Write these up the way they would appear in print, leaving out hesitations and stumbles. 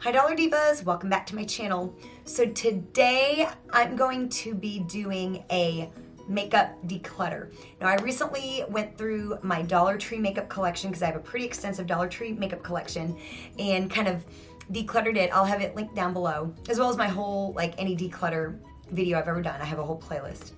Hi Dollar Divas, welcome back to my channel. So today I'm going to be doing a makeup declutter. Now I recently went through my Dollar Tree makeup collection because I have a pretty extensive Dollar Tree makeup collection and kind of decluttered it. I'll have it linked down below, as well as my whole any declutter video I've ever done. I have a whole playlist.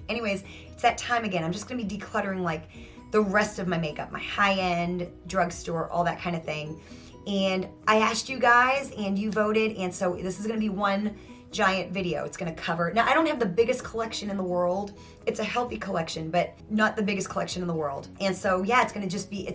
Anyways, it's that time again. I'm just gonna be decluttering the rest of my makeup, my high-end, drugstore, all that kind of thing. And I asked you guys and you voted, and so this is gonna be one giant video. It's gonna cover, now I don't have the biggest collection in the world. It's a healthy collection, but not the biggest collection in the world. And so yeah, it's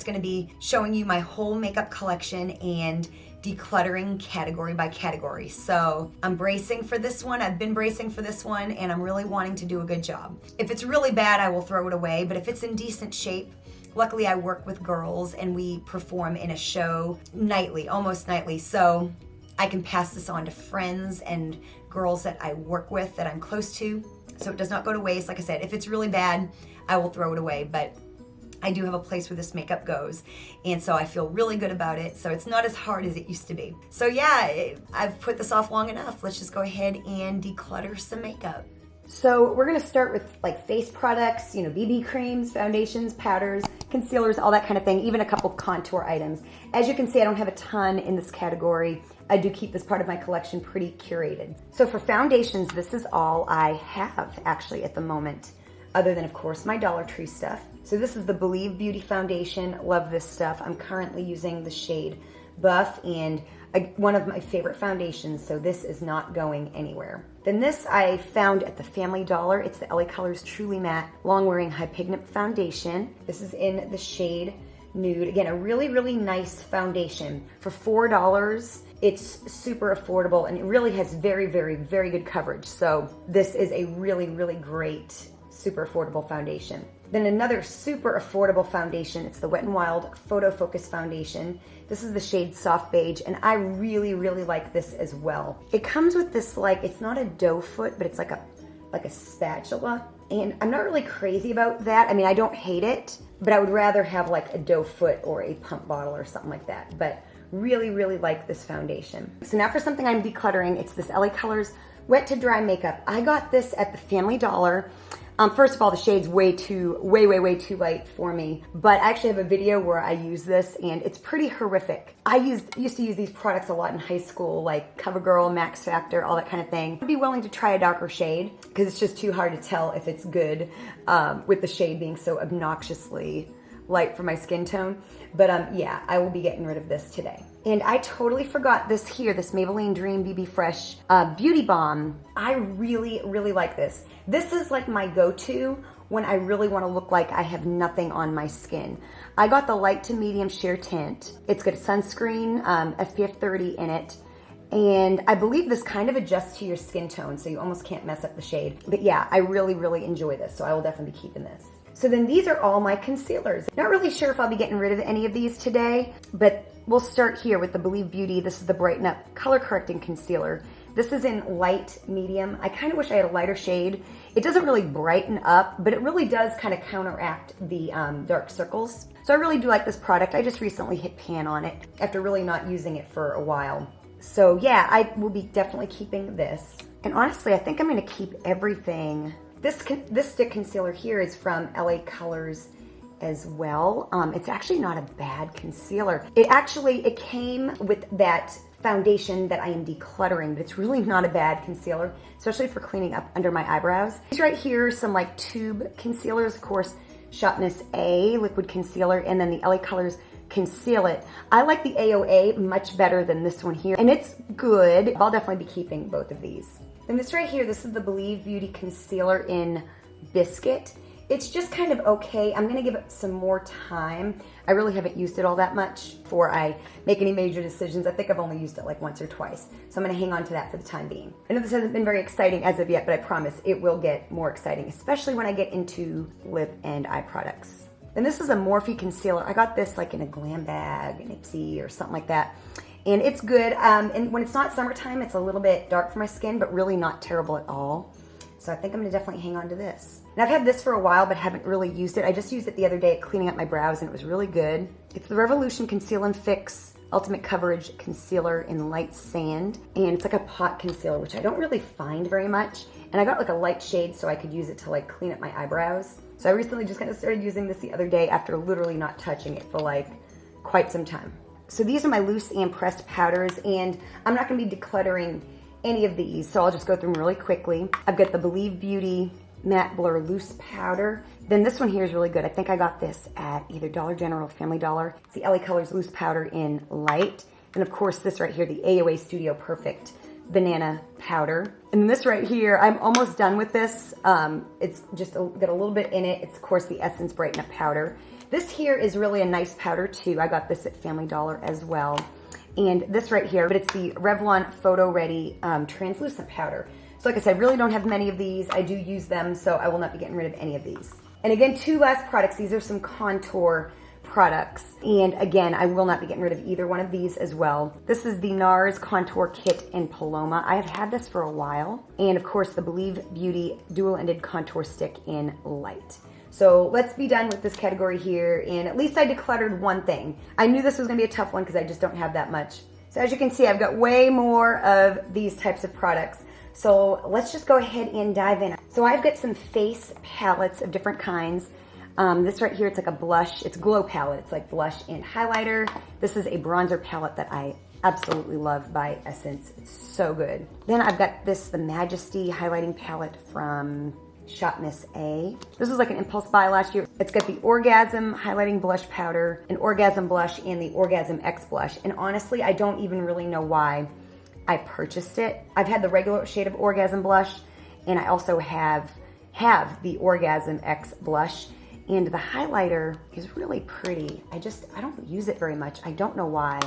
gonna be showing you my whole makeup collection and decluttering category by category. So I'm bracing for this one. I've been bracing for this one, and I'm really wanting to do a good job. If it's really bad, I will throw it away, but if it's in decent shape, luckily I work with girls and we perform in a show nightly, almost nightly, so I can pass this on to friends and girls that I work with that I'm close to, so it does not go to waste. Like I said, if it's really bad, I will throw it away, but I do have a place where this makeup goes, and so I feel really good about it, so it's not as hard as it used to be. So yeah, I've put this off long enough. Let's just go ahead and declutter some makeup. So we're gonna start with face products, BB creams, foundations, powders, concealers, all that kind of thing, even a couple contour items. As you can see, I don't have a ton in this category. I do keep this part of my collection pretty curated. So for foundations, this is all I have actually at the moment, other than of course my Dollar Tree stuff. So this is the Believe Beauty Foundation. Love this stuff. I'm currently using the shade Buff, and one of my favorite foundations, so this is not going anywhere. Then this I found at the Family Dollar. It's the LA Colors Truly Matte Long Wearing High Pigment Foundation. This is in the shade Nude. Again, a really, really nice foundation. For $4, it's super affordable, and it really has very, very, very good coverage. So this is a really, really great, super affordable foundation. Then another super affordable foundation, it's the Wet n Wild Photo Focus Foundation. This is the shade Soft Beige, and I really, really like this as well. It comes with this, it's not a doe foot, but it's like a spatula. And I'm not really crazy about that. I mean, I don't hate it, but I would rather have a doe foot or a pump bottle or something like that. But really, really like this foundation. So now for something I'm decluttering, it's this LA Colors Wet to Dry Makeup. I got this at the Family Dollar. First of all, the shade's way too light for me, but I actually have a video where I use this, and it's pretty horrific. I used to use these products a lot in high school, like CoverGirl, Max Factor, all that kind of thing. I'd be willing to try a darker shade because it's just too hard to tell if it's good with the shade being so obnoxiously light for my skin tone. But yeah, I will be getting rid of this today. And I totally forgot this here, this Maybelline Dream BB Fresh Beauty Balm. I really, really like this. This is my go-to when I really want to look like I have nothing on my skin. I got the light to medium sheer tint. It's got sunscreen, SPF 30 in it. And I believe this kind of adjusts to your skin tone, so you almost can't mess up the shade. But yeah, I really, really enjoy this, so I will definitely be keeping this. So then these are all my concealers. Not really sure if I'll be getting rid of any of these today, but we'll start here with the Believe Beauty. This is the Brighten Up Color Correcting Concealer. This is in light medium. I kind of wish I had a lighter shade. It doesn't really brighten up, but it really does kind of counteract the dark circles. So I really do like this product. I just recently hit pan on it after really not using it for a while. So yeah, I will be definitely keeping this. And honestly, I think I'm gonna keep everything. This stick concealer here is from LA Colors as well. It's actually not a bad concealer. It came with that foundation that I am decluttering, but it's really not a bad concealer, especially for cleaning up under my eyebrows. These right here are some tube concealers, of course, Sharpness A liquid concealer, and then the LA Colors Conceal It. I like the AOA much better than this one here, and it's good. I'll definitely be keeping both of these. Then this right here, this is the Believe Beauty Concealer in Biscuit. It's just kind of okay. I'm gonna give it some more time. I really haven't used it all that much before I make any major decisions. I think I've only used it once or twice. So I'm gonna hang on to that for the time being. I know this hasn't been very exciting as of yet, but I promise it will get more exciting, especially when I get into lip and eye products. Then this is a Morphe concealer. I got this in a glam bag, an Ipsy or something like that. And it's good. And when it's not summertime, it's a little bit dark for my skin, but really not terrible at all. So I think I'm gonna definitely hang on to this. And I've had this for a while, but haven't really used it. I just used it the other day at cleaning up my brows, and it was really good. It's the Revolution Conceal and Fix Ultimate Coverage Concealer in Light Sand. And it's like a pot concealer, which I don't really find very much. And I got like a light shade so I could use it to like clean up my eyebrows. So I recently just kind of started using this the other day after literally not touching it for like quite some time. So these are my loose and pressed powders, and I'm not gonna be decluttering any of these, so I'll just go through them really quickly. I've got the Believe Beauty Matte Blur Loose Powder. Then this one here is really good. I think I got this at either Dollar General or Family Dollar. It's the LA Colors Loose Powder in Light. And of course this right here, the AOA Studio Perfect Banana Powder. And this right here, I'm almost done with this. It's just got a little bit in it. It's of course the Essence Brighten Up Powder. This here is really a nice powder too. I got this at Family Dollar as well. And this right here, but it's the Revlon Photo Ready Translucent Powder. So like I said, I really don't have many of these. I do use them, so I will not be getting rid of any of these. And again, two last products. These are some contour products. And again, I will not be getting rid of either one of these as well. This is the NARS Contour Kit in Paloma. I have had this for a while. And of course, the Believe Beauty Dual-Ended Contour Stick in Light. So let's be done with this category here, and at least I decluttered one thing. I knew this was gonna be a tough one because I just don't have that much. So as you can see, I've got way more of these types of products. So let's just go ahead and dive in. So I've got some face palettes of different kinds. This right here, it's like a blush, it's glow palette. It's like blush and highlighter. This is a bronzer palette that I absolutely love by Essence. It's so good. Then I've got this, the Majesty highlighting palette from Shop Miss A. This was like an impulse buy last year. It's got the Orgasm highlighting blush powder, an Orgasm blush, and the Orgasm X blush. And honestly, I don't even really know why I purchased it. I've had the regular shade of Orgasm blush, and I also have the Orgasm X blush. And the highlighter is really pretty. I don't use it very much. I don't know why.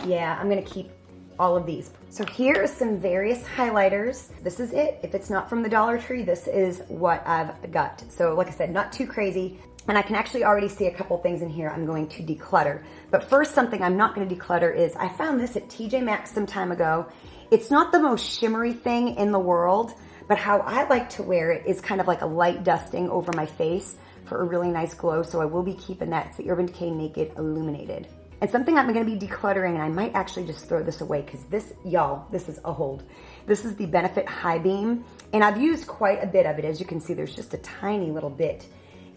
Yeah, I'm gonna keep all of these. So here are some various highlighters. This is it. If it's not from the Dollar Tree, this is what I've got. So like I said, not too crazy. And I can actually already see a couple things in here I'm going to declutter. But first, something I'm not gonna declutter is, I found this at TJ Maxx some time ago. It's not the most shimmery thing in the world, but how I like to wear it is kind of like a light dusting over my face for a really nice glow. So I will be keeping that. It's the Urban Decay Naked Illuminated. And something I'm gonna be decluttering, and I might actually just throw this away because this, y'all, this is a hold. This is the Benefit High Beam, and I've used quite a bit of it. As you can see, there's just a tiny little bit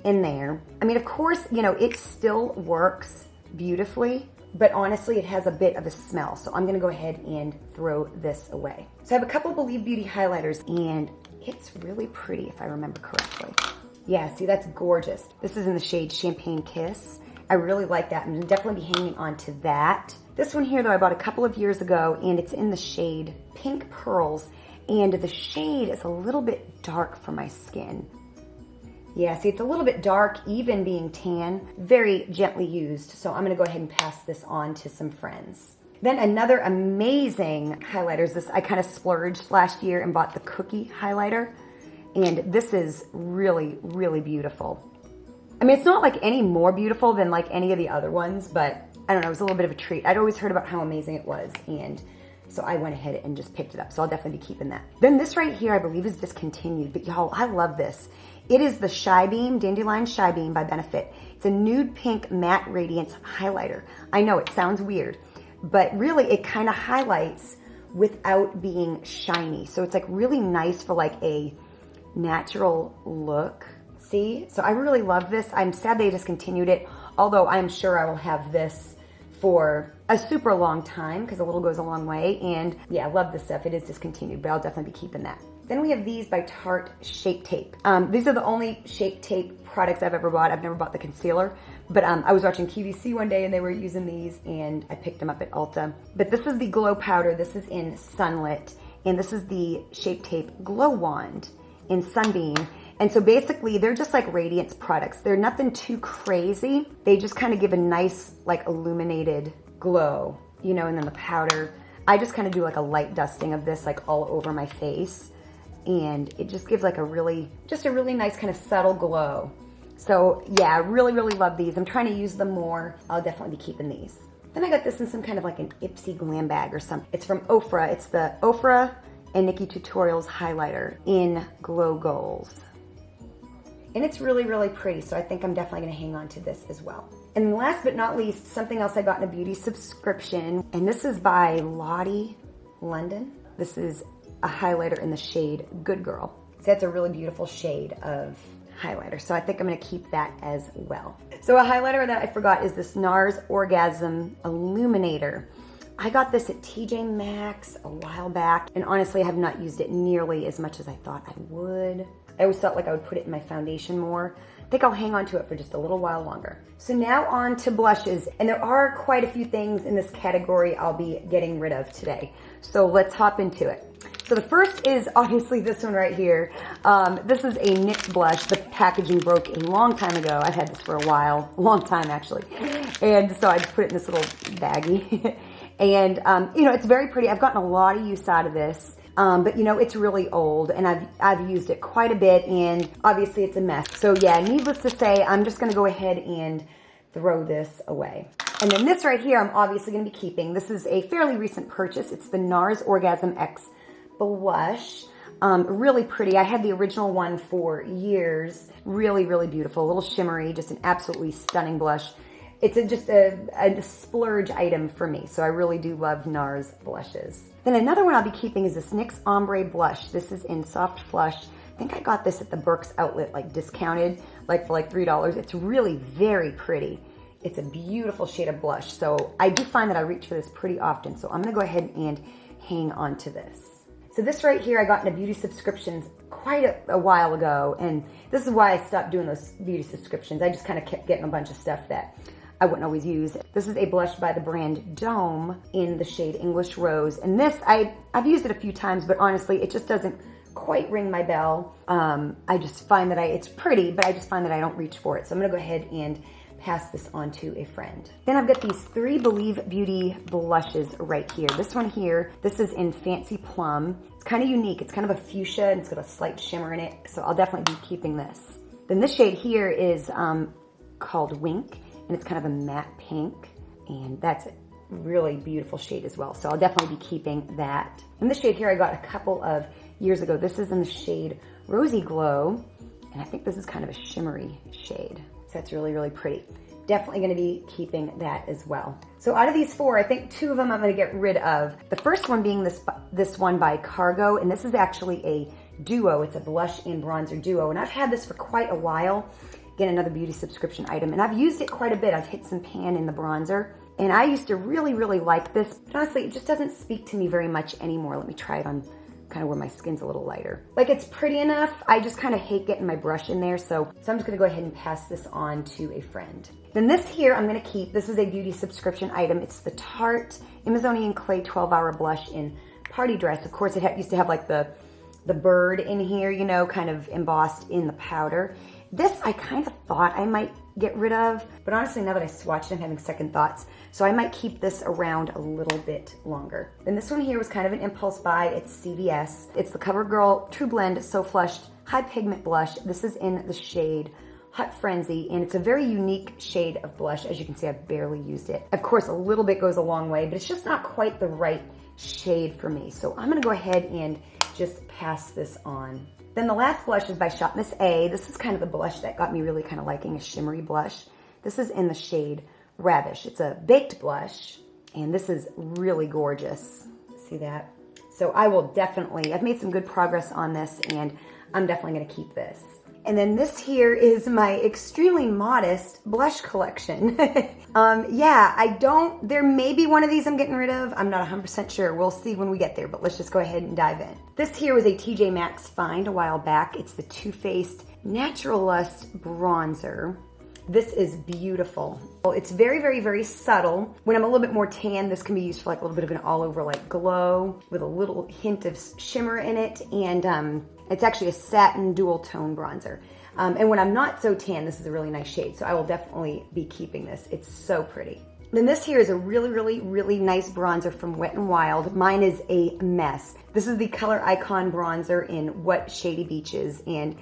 in there. I mean, of course, you know, it still works beautifully, but honestly, it has a bit of a smell. So I'm gonna go ahead and throw this away. So I have a couple Believe Beauty highlighters, and it's really pretty if I remember correctly. Yeah, see, that's gorgeous. This is in the shade Champagne Kiss. I really like that. I'm gonna definitely be hanging on to that. This one here though, I bought a couple of years ago, and it's in the shade Pink Pearls, and the shade is a little bit dark for my skin. Yeah, see, it's a little bit dark, even being tan, very gently used. So I'm gonna go ahead and pass this on to some friends. Then another amazing highlighter is this. I kind of splurged last year and bought the Cookie highlighter, and this is really, really beautiful. I mean, it's not like any more beautiful than like any of the other ones, but I don't know, it was a little bit of a treat. I'd always heard about how amazing it was, and so I went ahead and just picked it up. So I'll definitely be keeping that. Then this right here, I believe is discontinued, but y'all, I love this. It is the Shy Beam, Dandelion Shy Beam by Benefit. It's a nude pink matte radiance highlighter. I know it sounds weird, but really it kind of highlights without being shiny. So it's like really nice for like a natural look. See? So I really love this. I'm sad they discontinued it, although I'm sure I will have this for a super long time because a little goes a long way. And yeah, I love this stuff. It is discontinued, but I'll definitely be keeping that. Then we have these by Tarte Shape Tape. These are the only Shape Tape products I've ever bought. I've never bought the concealer, but I was watching QVC one day and they were using these, and I picked them up at Ulta. But this is the Glow Powder. This is in Sunlit, and this is the Shape Tape Glow Wand in Sunbeam. And so basically they're just like radiance products. They're nothing too crazy. They just kind of give a nice like illuminated glow, you know, and then the powder. I just kind of do like a light dusting of this like all over my face. And it just gives like a really nice kind of subtle glow. So yeah, I really, really love these. I'm trying to use them more. I'll definitely be keeping these. Then I got this in some kind of like an Ipsy glam bag or something. It's from Ofra. It's the Ofra and Nikki Tutorials highlighter in Glow Goals. And it's really, really pretty, so I think I'm definitely gonna hang on to this as well. And last but not least, something else I got in a beauty subscription, and this is by Lottie London. This is a highlighter in the shade Good Girl. So that's a really beautiful shade of highlighter. So I think I'm gonna keep that as well. So a highlighter that I forgot is this NARS Orgasm Illuminator. I got this at TJ Maxx a while back, and honestly I have not used it nearly as much as I thought I would. I always felt like I would put it in my foundation more. I think I'll hang on to it for just a little while longer. So now on to blushes, and there are quite a few things in this category I'll be getting rid of today. So let's hop into it. So the first is obviously this one right here. This is a NYX blush. The packaging broke a long time ago. I've had this for a while, a long time actually. And so I just put it in this little baggie. And you know, it's very pretty. I've gotten a lot of use out of this. But you know, it's really old, and I've used it quite a bit, and obviously it's a mess. So yeah, needless to say, I'm just gonna go ahead and throw this away. And then this right here, I'm obviously gonna be keeping. This is a fairly recent purchase. It's the NARS Orgasm X blush. Really pretty. I had the original one for years. Really, really beautiful. A little shimmery, just an absolutely stunning blush. It's just a splurge item for me, so I really do love NARS blushes. Then another one I'll be keeping is this NYX Ombre Blush. This is in Soft Flush. I think I got this at the Burke's outlet, like discounted, like for like $3. It's really very pretty. It's a beautiful shade of blush, so I do find that I reach for this pretty often, so I'm gonna go ahead and hang on to this. So this right here I got into beauty subscriptions quite a while ago, and this is why I stopped doing those beauty subscriptions. I just kind of kept getting a bunch of stuff that I wouldn't always use. This is a blush by the brand Dome in the shade English Rose. And this, I've used it a few times, but honestly, it just doesn't quite ring my bell. I just find that it's pretty, but I just find that I don't reach for it. So I'm gonna go ahead and pass this on to a friend. Then I've got these 3 Believe Beauty blushes right here. This one here, this is in Fancy Plum. It's kind of unique. It's kind of a fuchsia, and it's got a slight shimmer in it. So I'll definitely be keeping this. Then this shade here is called Wink. And it's kind of a matte pink, and that's a really beautiful shade as well. So I'll definitely be keeping that. And this shade here I got a couple of years ago. This is in the shade Rosy Glow, and I think this is kind of a shimmery shade. So that's really, really pretty. Definitely gonna be keeping that as well. So out of these 4, I think 2 of them I'm gonna get rid of. The first one being this one by Cargo, and this is actually a duo. It's a blush and bronzer duo, and I've had this for quite a while. Again, another beauty subscription item, and I've used it quite a bit. I've hit some pan in the bronzer, and I used to really, really like this, but honestly, it just doesn't speak to me very much anymore. Let me try it on kind of where my skin's a little lighter. Like, it's pretty enough. I just kind of hate getting my brush in there, so I'm just gonna go ahead and pass this on to a friend. Then this here I'm gonna keep. This is a beauty subscription item. It's the Tarte Amazonian Clay 12-Hour Blush in Party Dress. Of course, it used to have like the bird in here, you know, kind of embossed in the powder. This I kind of thought I might get rid of, but honestly now that I swatched it, I'm having second thoughts. So I might keep this around a little bit longer. Then this one here was kind of an impulse buy. It's CVS. It's the CoverGirl True Blend So Flushed High Pigment Blush. This is in the shade Hot Frenzy, and it's a very unique shade of blush. As you can see, I've barely used it. Of course, a little bit goes a long way, but it's just not quite the right shade for me. So I'm gonna go ahead and just pass this on. Then the last blush is by Shop Miss A. This is kind of the blush that got me really kind of liking a shimmery blush. This is in the shade Ravish. It's a baked blush, and this is really gorgeous. See that? So I will definitely, I've made some good progress on this, and I'm definitely gonna keep this. And then this here is my extremely modest blush collection. Yeah, there may be one of these I'm getting rid of. I'm not 100% sure. We'll see when we get there, but let's just go ahead and dive in. This here was a TJ Maxx find a while back. It's the Too Faced Natural Lust Bronzer. This is beautiful. It's very, very, very subtle. When I'm a little bit more tan, this can be used for like a little bit of an all over like glow with a little hint of shimmer in it. And it's actually a satin dual tone bronzer. And when I'm not so tan, this is a really nice shade. So I will definitely be keeping this. It's so pretty. Then this here is a really, really, really nice bronzer from Wet n Wild. Mine is a mess. This is the Color Icon bronzer in Wet Shady Beaches. And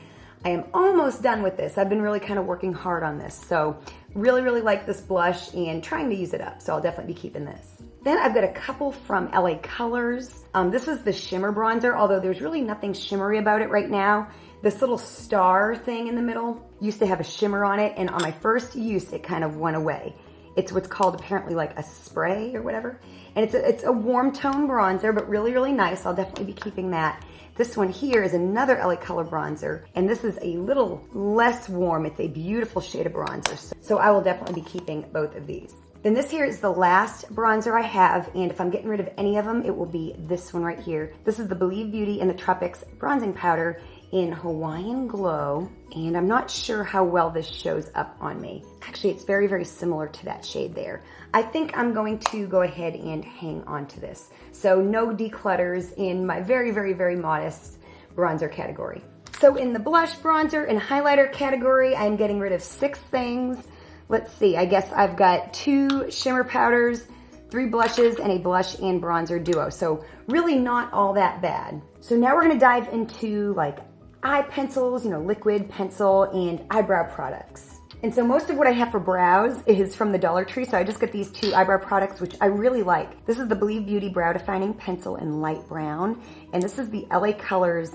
I am almost done with this. I've been really kind of working hard on this. So really, really like this blush and trying to use it up. So I'll definitely be keeping this. Then I've got a couple from LA Colors. This is the shimmer bronzer, although there's really nothing shimmery about it right now. This little star thing in the middle used to have a shimmer on it, and on my first use, it kind of went away. It's what's called apparently like a spray or whatever. And it's a warm tone bronzer, but really, really nice. I'll definitely be keeping that. This one here is another LA Color bronzer, and this is a little less warm. It's a beautiful shade of bronzer. So I will definitely be keeping both of these. Then this here is the last bronzer I have, and if I'm getting rid of any of them, it will be this one right here. This is the Believe Beauty in the Tropics bronzing powder in Hawaiian Glow, and I'm not sure how well this shows up on me. Actually, it's very, very similar to that shade there. I think I'm going to go ahead and hang on to this. So no declutters in my very, very, very modest bronzer category. So in the blush, bronzer, and highlighter category, I'm getting rid of 6 things. Let's see, I guess I've got 2 shimmer powders, 3 blushes, and a blush and bronzer duo. So really not all that bad. So now we're gonna dive into like eye pencils, you know, liquid pencil and eyebrow products. And so most of what I have for brows is from the Dollar Tree. So I just got these 2 eyebrow products, which I really like. This is the Believe Beauty Brow Defining Pencil in light brown. And this is the LA Colors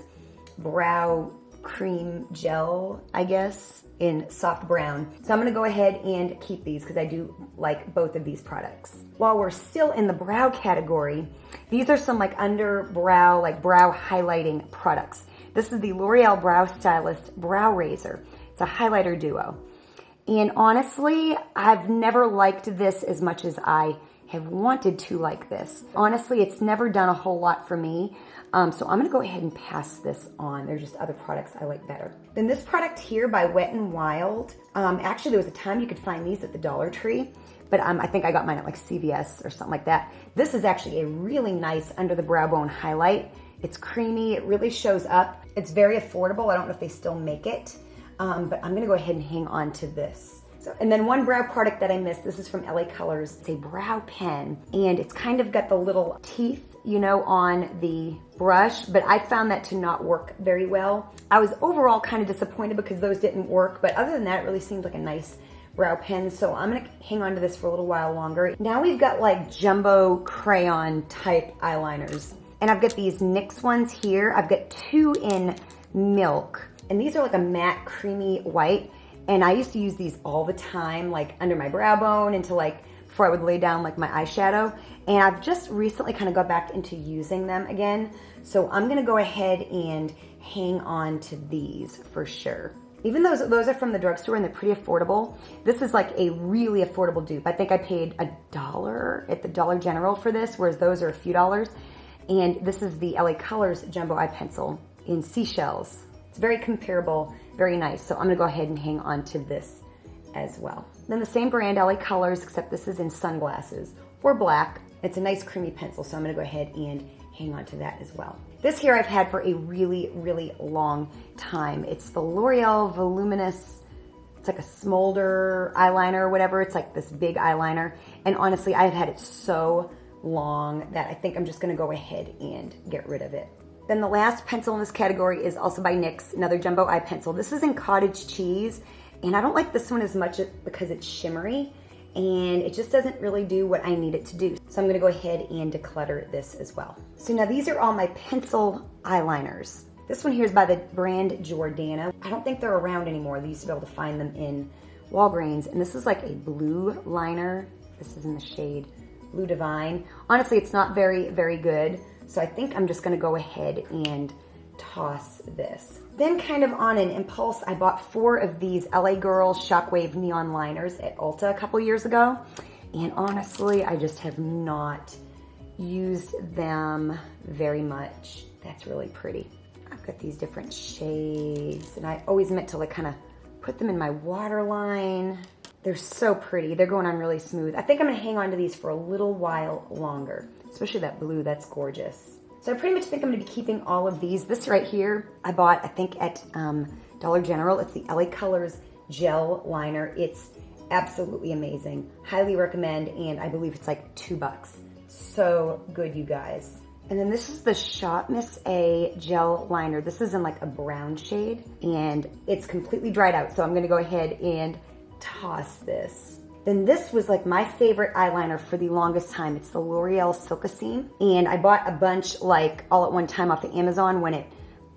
Brow Cream Gel, I guess, in soft brown. So I'm gonna go ahead and keep these because I do like both of these products. While we're still in the brow category, these are some like under brow, like brow highlighting products. This is the L'Oreal Brow Stylist Brow Razor. It's a highlighter duo. And honestly, I've never liked this as much as I have wanted to like this. Honestly, it's never done a whole lot for me. So I'm gonna go ahead and pass this on. There's just other products I like better. Then this product here by Wet n Wild. Actually, there was a time you could find these at the Dollar Tree, but I think I got mine at like CVS or something like that. This is actually a really nice under the brow bone highlight. It's creamy, it really shows up. It's very affordable. I don't know if they still make it, but I'm gonna go ahead and hang on to this. So, and then one brow product that I missed, this is from LA Colors. It's a brow pen, and it's kind of got the little teeth, you know, on the brush, but I found that to not work very well. I was overall kind of disappointed because those didn't work, but other than that, it really seemed like a nice brow pen, so I'm gonna hang on to this for a little while longer. Now we've got like jumbo crayon type eyeliners, and I've got these NYX ones here. I've got 2 in milk, and these are like a matte creamy white, and I used to use these all the time, like under my brow bone until like before I would lay down like my eyeshadow. And I've just recently kind of got back into using them again. So I'm gonna go ahead and hang on to these for sure. Even though those are from the drugstore and they're pretty affordable, this is like a really affordable dupe. I think I paid $1 at the Dollar General for this, whereas those are a few dollars. And this is the LA Colors Jumbo Eye Pencil in Seashells. It's very comparable, very nice. So I'm gonna go ahead and hang on to this as well. Then the same brand, LA Colors, except this is in sunglasses or black. It's a nice creamy pencil, so I'm gonna go ahead and hang on to that as well. This here I've had for a really, really long time. It's the L'Oreal Voluminous, it's like a smolder eyeliner or whatever. It's like this big eyeliner. And honestly, I've had it so long that I think I'm just gonna go ahead and get rid of it. Then the last pencil in this category is also by NYX, another jumbo eye pencil. This is in Cottage Cheese, and I don't like this one as much because it's shimmery, and it just doesn't really do what I need it to do. So I'm gonna go ahead and declutter this as well. So now these are all my pencil eyeliners. This one here is by the brand Jordana. I don't think they're around anymore. They used to be able to find them in Walgreens, and this is like a blue liner. This is in the shade Blue Divine. Honestly, it's not very, very good. So I think I'm just gonna go ahead and toss this. Then kind of on an impulse, I bought 4 of these LA Girl Shockwave Neon Liners at Ulta a couple years ago. And honestly, I just have not used them very much. That's really pretty. I've got these different shades, and I always meant to like kind of put them in my waterline. They're so pretty. They're going on really smooth. I think I'm gonna hang on to these for a little while longer, especially that blue, that's gorgeous. So I pretty much think I'm gonna be keeping all of these. This right here, I bought, I think at Dollar General. It's the LA Colors Gel Liner. It's absolutely amazing. Highly recommend, and I believe it's like $2. So good, you guys. And then this is the Shop Miss A Gel Liner. This is in like a brown shade, and it's completely dried out. So I'm gonna go ahead and toss this. Then this was like my favorite eyeliner for the longest time. It's the L'Oreal Silkissime, and I bought a bunch like all at one time off of Amazon when it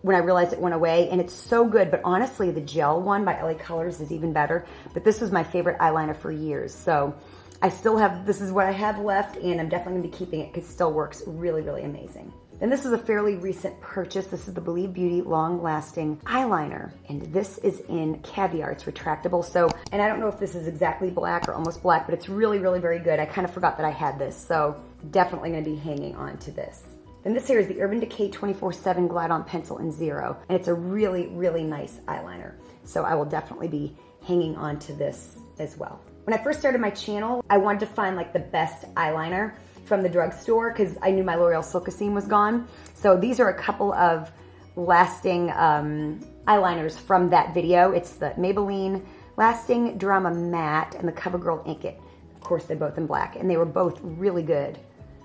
when I realized it went away, and it's so good. But honestly, the gel one by LA Colors is even better. But this was my favorite eyeliner for years. So I still have, this is what I have left, and I'm definitely gonna be keeping it because it still works really, really amazing. And this is a fairly recent purchase. This is the Believe Beauty Long Lasting Eyeliner. And this is in Caviar. It's retractable. So, and I don't know if this is exactly black or almost black, but it's really, really very good. I kind of forgot that I had this. So definitely gonna be hanging on to this. And this here is the Urban Decay 24/7 Glide On Pencil in Zero. And it's a really, really nice eyeliner. So I will definitely be hanging on to this as well. When I first started my channel, I wanted to find like the best eyeliner from the drugstore because I knew my L'Oreal Silkocene was gone. So these are a couple of lasting eyeliners from that video. It's the Maybelline Lasting Drama Matte and the CoverGirl Ink It. Of course, they're both in black, and they were both really good.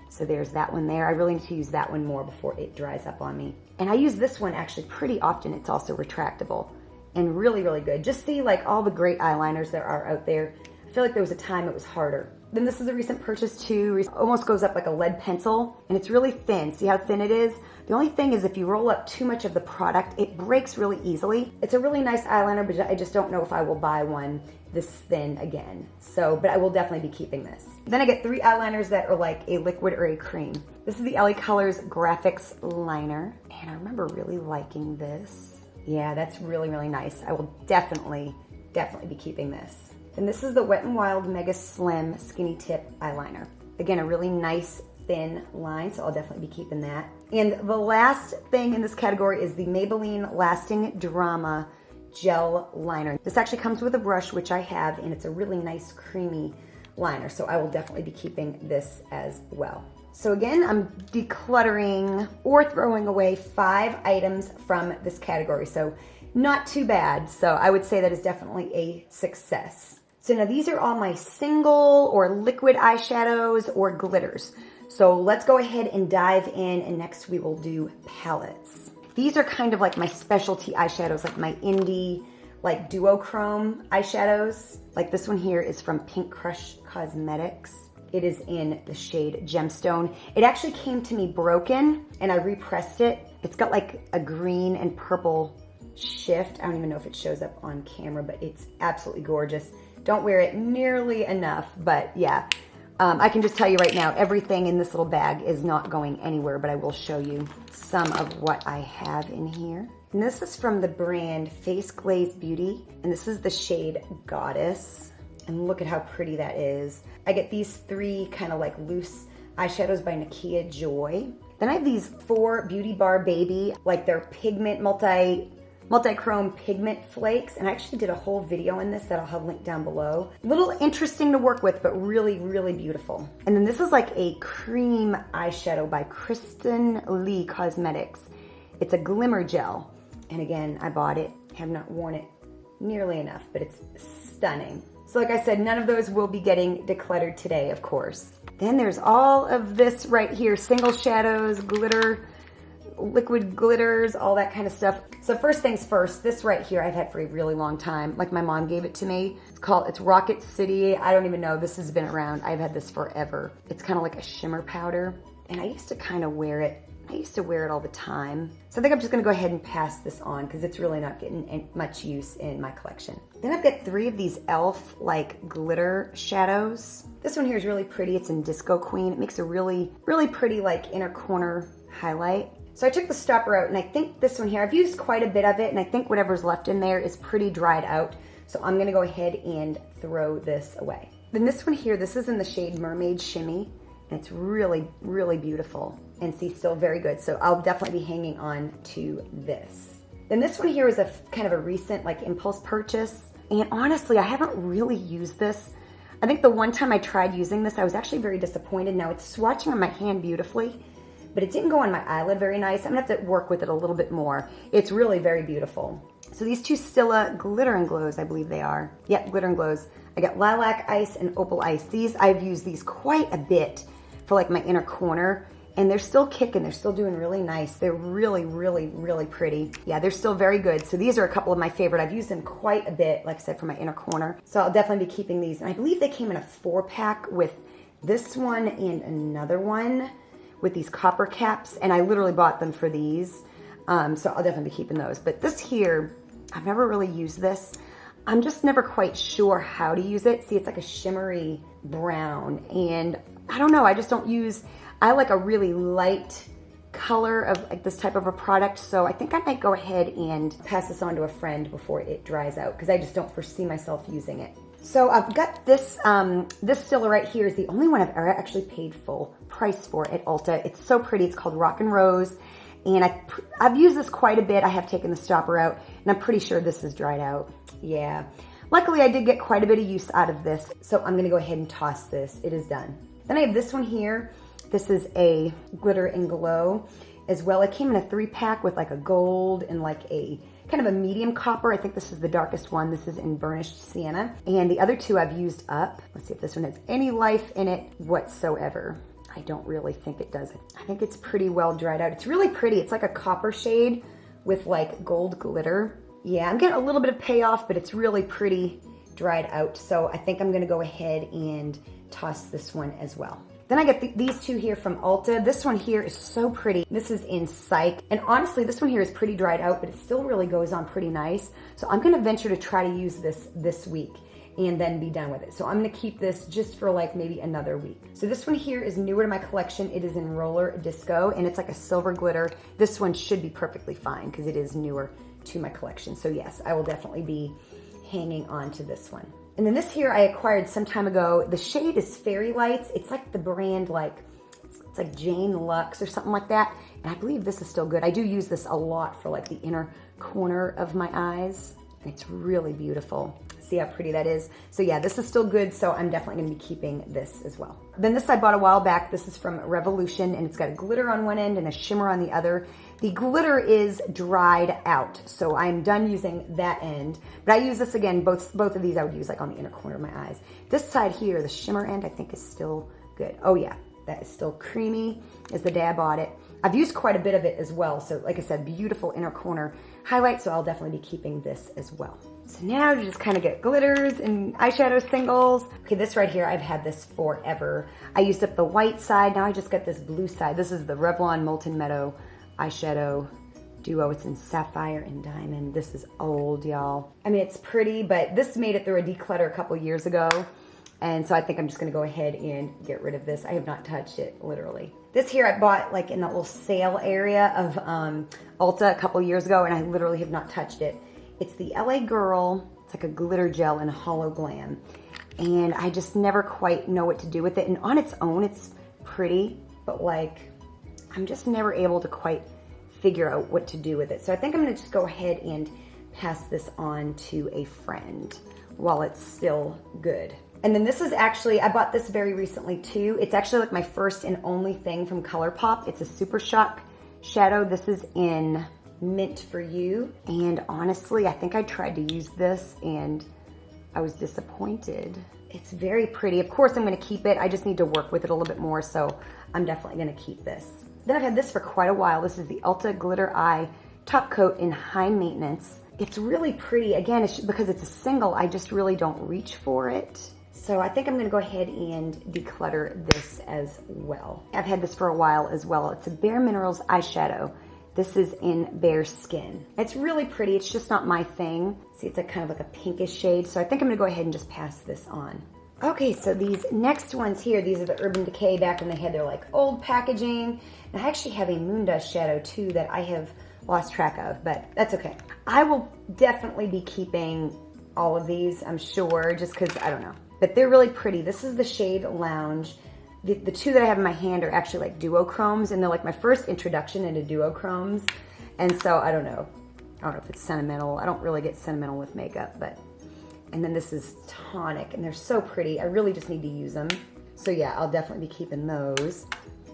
So there's that one there. I really need to use that one more before it dries up on me. And I use this one actually pretty often. It's also retractable and really, really good. Just see like all the great eyeliners there are out there. I feel like there was a time it was harder. Then this is a recent purchase too. It almost goes up like a lead pencil, and it's really thin. See how thin it is? The only thing is if you roll up too much of the product, it breaks really easily. It's a really nice eyeliner, but I just don't know if I will buy one this thin again. So, but I will definitely be keeping this. Then I get 3 eyeliners that are like a liquid or a cream. This is the LA Colors Graphics Liner, and I remember really liking this. Yeah, that's really, really nice. I will definitely be keeping this. And this is the Wet n Wild Mega Slim Skinny Tip Eyeliner. Again, a really nice thin line, so I'll definitely be keeping that. And the last thing in this category is the Maybelline Lasting Drama Gel Liner. This actually comes with a brush, which I have, and it's a really nice creamy liner, so I will definitely be keeping this as well. So again, I'm decluttering or throwing away 5 items from this category, so not too bad. So I would say that is definitely a success. So now these are all my single or liquid eyeshadows or glitters. So let's go ahead and dive in, and next we will do palettes. These are kind of like my specialty eyeshadows, like my indie, like duochrome eyeshadows. Like this one here is from Pink Crush Cosmetics. It is in the shade Gemstone. It actually came to me broken, and I repressed it. It's got like a green and purple shift. I don't even know if it shows up on camera, but it's absolutely gorgeous. Don't wear it nearly enough, but yeah. I can just tell you right now, everything in this little bag is not going anywhere, but I will show you some of what I have in here. And this is from the brand Face Glaze Beauty, and this is the shade Goddess. And look at how pretty that is. I get these 3 kind of like loose eyeshadows by Nakia Joy. Then I have these 4 Beauty Bar Baby, like they're pigment, multi-chrome pigment flakes, and I actually did a whole video in this that I'll have linked down below. A little interesting to work with, but really, really beautiful. And then this is like a cream eyeshadow by Kristen Lee Cosmetics. It's a glimmer gel. And again, I bought it, have not worn it nearly enough, but it's stunning. So like I said, none of those will be getting decluttered today, of course. Then there's all of this right here, single shadows, glitter, liquid glitters, all that kind of stuff. So first things first, this right here I've had for a really long time. Like my mom gave it to me. It's Rocket City. I don't even know. This has been around. I've had this forever. It's kind of like a shimmer powder. And I used to kind of wear it. I used to wear it all the time. So I think I'm just gonna go ahead and pass this on because it's really not getting much use in my collection. Then I've got 3 of these e.l.f. like glitter shadows. This one here is really pretty. It's in Disco Queen. It makes a really, really pretty like inner corner highlight. So I took the stopper out, and I think this one here, I've used quite a bit of it, and I think whatever's left in there is pretty dried out. So I'm gonna go ahead and throw this away. Then this one here, this is in the shade Mermaid Shimmy, and it's really, really beautiful. And see, still very good. So I'll definitely be hanging on to this. Then this one here is a kind of a recent like impulse purchase. And honestly, I haven't really used this. I think the one time I tried using this, I was actually very disappointed. Now it's swatching on my hand beautifully, but it didn't go on my eyelid very nice. I'm gonna have to work with it a little bit more. It's really very beautiful. So these 2 Stila Glitter and Glows, I believe they are. Yep, Glitter and Glows. I got Lilac Ice and Opal Ice. These, I've used these quite a bit for like my inner corner, and they're still kicking. They're still doing really nice. They're really, really, really pretty. Yeah, they're still very good. So these are a couple of my favorite. I've used them quite a bit, like I said, for my inner corner. So I'll definitely be keeping these. And I believe they came in a 4-pack with this one and another one with these copper caps, and I literally bought them for these. So I'll definitely be keeping those. But this here, I've never really used this. I'm just never quite sure how to use it. See, it's like a shimmery brown, and I don't know, I just don't use, I like a really light color of like this type of a product, so I think I might go ahead and pass this on to a friend before it dries out, because I just don't foresee myself using it. So I've got this, this stiller right here is the only one I've ever actually paid full price for at Ulta. It's so pretty. It's called Rock and Rose, and I've used this quite a bit. I have taken the stopper out, and I'm pretty sure this is dried out. Yeah. Luckily, I did get quite a bit of use out of this, so I'm gonna go ahead and toss this. It is done. Then I have this one here. This is a Glitter and Glow as well. It came in a 3-pack with like a gold and like a kind of a medium copper. I think this is the darkest one. This is in burnished sienna. And the other two I've used up. Let's see if this one has any life in it whatsoever. I don't really think it does. I think it's pretty well dried out. It's really pretty. It's like a copper shade with like gold glitter. Yeah, I'm getting a little bit of payoff, but it's really pretty dried out. So I think I'm gonna go ahead and toss this one as well. Then I get these two here from Ulta. This one here is so pretty. This is in Psych. And honestly, this one here is pretty dried out, but it still really goes on pretty nice. So I'm gonna venture to try to use this week and then be done with it. So I'm gonna keep this just for like maybe another week. So this one here is newer to my collection. It is in Roller Disco, and it's like a silver glitter. This one should be perfectly fine because it is newer to my collection. So yes, I will definitely be hanging on to this one. And then this here I acquired some time ago. The shade is Fairy Lights. It's like the brand, like, it's like Jane Luxe or something like that. And I believe this is still good. I do use this a lot for like the inner corner of my eyes. And it's really beautiful. See how pretty that is? So yeah, this is still good, so I'm definitely gonna be keeping this as well. Then this I bought a while back. This is from Revolution, and it's got a glitter on one end and a shimmer on the other. The glitter is dried out, so I'm done using that end. But I use this again, both of these I would use like on the inner corner of my eyes. This side here, the shimmer end, I think is still good. Oh yeah, that is still creamy as the day I bought it. I've used quite a bit of it as well, so like I said, beautiful inner corner highlight, so I'll definitely be keeping this as well. So now to just kind of get glitters and eyeshadow singles. Okay, this right here, I've had this forever. I used up the white side, now I just got this blue side. This is the Revlon Molten Meadow eyeshadow duo. It's in Sapphire and Diamond. This is old, y'all. I mean, it's pretty, but this made it through a declutter a couple years ago. And so I think I'm just gonna go ahead and get rid of this. I have not touched it, literally. This here I bought like in that little sale area of Ulta a couple years ago, and I literally have not touched it. It's the LA Girl. It's like a glitter gel in Hollow Glam. And I just never quite know what to do with it. And on its own, it's pretty, but like, I'm just never able to quite figure out what to do with it. So I think I'm gonna just go ahead and pass this on to a friend while it's still good. And then this is actually, I bought this very recently too. It's actually like my first and only thing from ColourPop. It's a Super Shock shadow. This is in Mint for You. And honestly, I think I tried to use this and I was disappointed. It's very pretty. Of course, I'm gonna keep it. I just need to work with it a little bit more, so I'm definitely gonna keep this. Then I've had this for quite a while. This is the Ulta Glitter Eye Top Coat in High Maintenance. It's really pretty. Again, it's because it's a single, I just really don't reach for it. So I think I'm gonna go ahead and declutter this as well. I've had this for a while as well. It's a Bare Minerals eyeshadow. This is in Bare Skin. It's really pretty, it's just not my thing. See, it's a kind of like a pinkish shade, so I think I'm gonna go ahead and just pass this on. Okay, so these next ones here, these are the Urban Decay back when they had their like old packaging. And I actually have a Moondust shadow too that I have lost track of, but that's okay. I will definitely be keeping all of these, I'm sure, just because, I don't know. But they're really pretty. This is the shade Lounge. The two that I have in my hand are actually like duochromes, and they're like my first introduction into duochromes. And so I don't know if it's sentimental. I don't really get sentimental with makeup, but, and then this is Tonic, and they're so pretty. I really just need to use them. So yeah, I'll definitely be keeping those.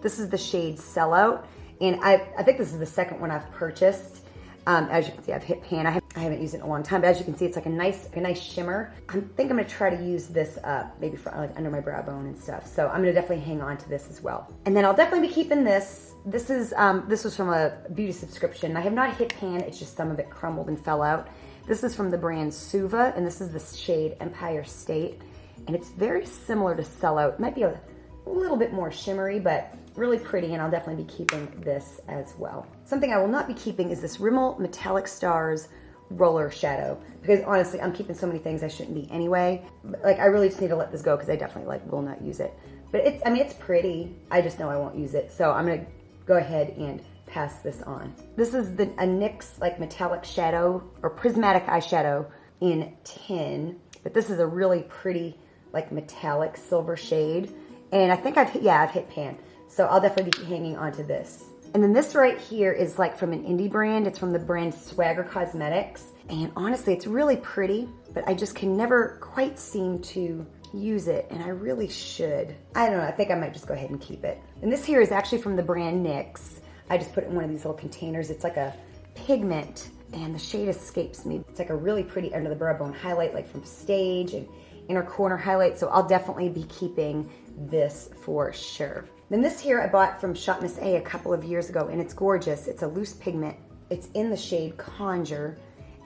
This is the shade Sellout, and I think this is the second one I've purchased. As you can see, I've hit pan. I haven't used it in a long time, but as you can see, it's like a nice shimmer. I think I'm gonna try to use this up, maybe for like under my brow bone and stuff. So I'm gonna definitely hang on to this as well. And then I'll definitely be keeping this. This was from a beauty subscription. I have not hit pan, it's just some of it crumbled and fell out. This is from the brand Suva, and this is the shade Empire State. And it's very similar to Sellout. It might be a little bit more shimmery, but really pretty, and I'll definitely be keeping this as well. Something I will not be keeping is this Rimmel Metallic Stars roller shadow, because honestly, I'm keeping so many things I shouldn't be anyway. Like, I really just need to let this go because I definitely like will not use it. But it's, I mean, it's pretty. I just know I won't use it. So I'm gonna go ahead and pass this on. This is a NYX like metallic shadow or prismatic eyeshadow in 10, but this is a really pretty like metallic silver shade. And I think I've hit pan. So I'll definitely be hanging on to this. And then this right here is like from an indie brand. It's from the brand Swagger Cosmetics. And honestly, it's really pretty, but I just can never quite seem to use it, and I really should. I don't know, I think I might just go ahead and keep it. And this here is actually from the brand NYX. I just put it in one of these little containers. It's like a pigment, and the shade escapes me. It's like a really pretty under the brow bone highlight, like from Stage, and inner corner highlight, so I'll definitely be keeping this for sure. Then this here I bought from Shop Miss A couple of years ago, and it's gorgeous. It's a loose pigment. It's in the shade Conjure,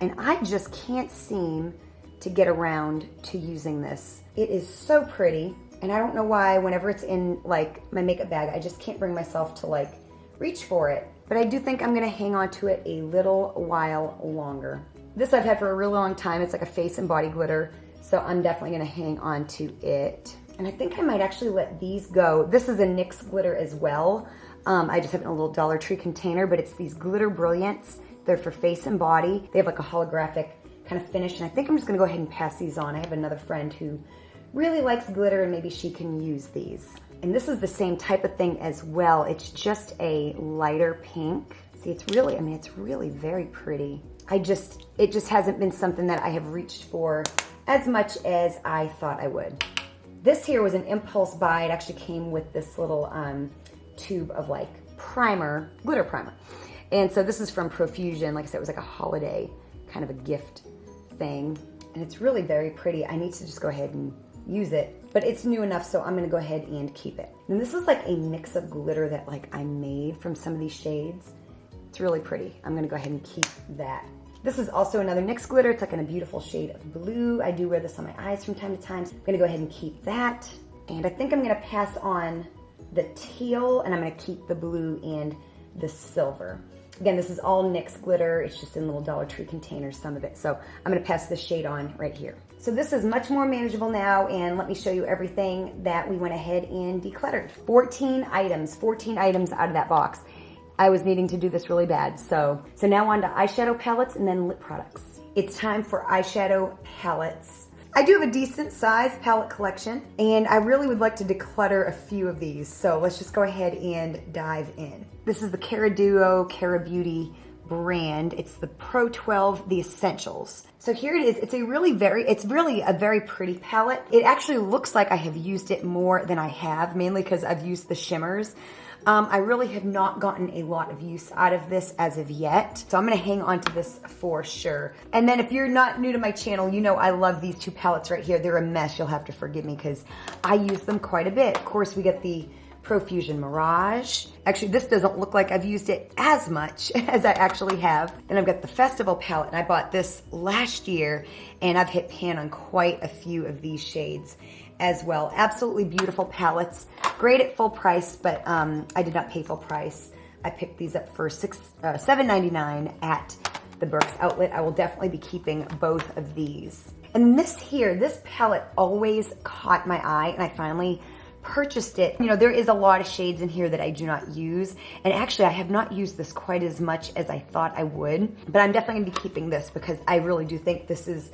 and I just can't seem to get around to using this. It is so pretty, and I don't know why whenever it's in like my makeup bag, I just can't bring myself to like reach for it. But I do think I'm gonna hang on to it a little while longer. This I've had for a really long time. It's like a face and body glitter, so I'm definitely gonna hang on to it. And I think I might actually let these go. This is a NYX glitter as well. I just have it in a little Dollar Tree container, but it's these glitter brilliants. They're for face and body. They have like a holographic kind of finish, and I think I'm just gonna go ahead and pass these on. I have another friend who really likes glitter, and maybe she can use these. And this is the same type of thing as well. It's just a lighter pink. See, it's really, I mean, it's really very pretty. It just hasn't been something that I have reached for as much as I thought I would. This here was an impulse buy. It actually came with this little tube of like primer, glitter primer. And so this is from Profusion. Like I said, it was like a holiday kind of a gift thing. And it's really very pretty. I need to just go ahead and use it, but it's new enough, so I'm gonna go ahead and keep it. And this is like a mix of glitter that like I made from some of these shades. It's really pretty. I'm gonna go ahead and keep that. This is also another NYX glitter. It's like in a beautiful shade of blue. I do wear this on my eyes from time to time. So I'm gonna go ahead and keep that. And I think I'm gonna pass on the teal, and I'm gonna keep the blue and the silver. Again, this is all NYX glitter. It's just in little Dollar Tree containers, some of it. So I'm gonna pass this shade on right here. So this is much more manageable now, and let me show you everything that we went ahead and decluttered. 14 items out of that box. I was needing to do this really bad. So now on to eyeshadow palettes and then lip products. It's time for eyeshadow palettes. I do have a decent size palette collection, and I really would like to declutter a few of these. So let's just go ahead and dive in. This is the Cara Duo Cara Beauty brand. It's the Pro 12, the Essentials. So here it is. It's really a very pretty palette. It actually looks like I have used it more than I have, mainly because I've used the shimmers. I really have not gotten a lot of use out of this as of yet. So I'm gonna hang on to this for sure. And then if you're not new to my channel, you know I love these two palettes right here. They're a mess. You'll have to forgive me because I use them quite a bit. Of course, we get the Profusion Mirage. Actually, this doesn't look like I've used it as much as I actually have. Then I've got the Festival palette, and I bought this last year, and I've hit pan on quite a few of these shades as well. Absolutely beautiful palettes. Great at full price, but I did not pay full price. I picked these up for $7.99 at the Burke's Outlet. I will definitely be keeping both of these. And this palette always caught my eye, and I finally purchased it. You know, there is a lot of shades in here that I do not use, and actually I have not used this quite as much as I thought I would, but I'm definitely gonna be keeping this because I really do think this is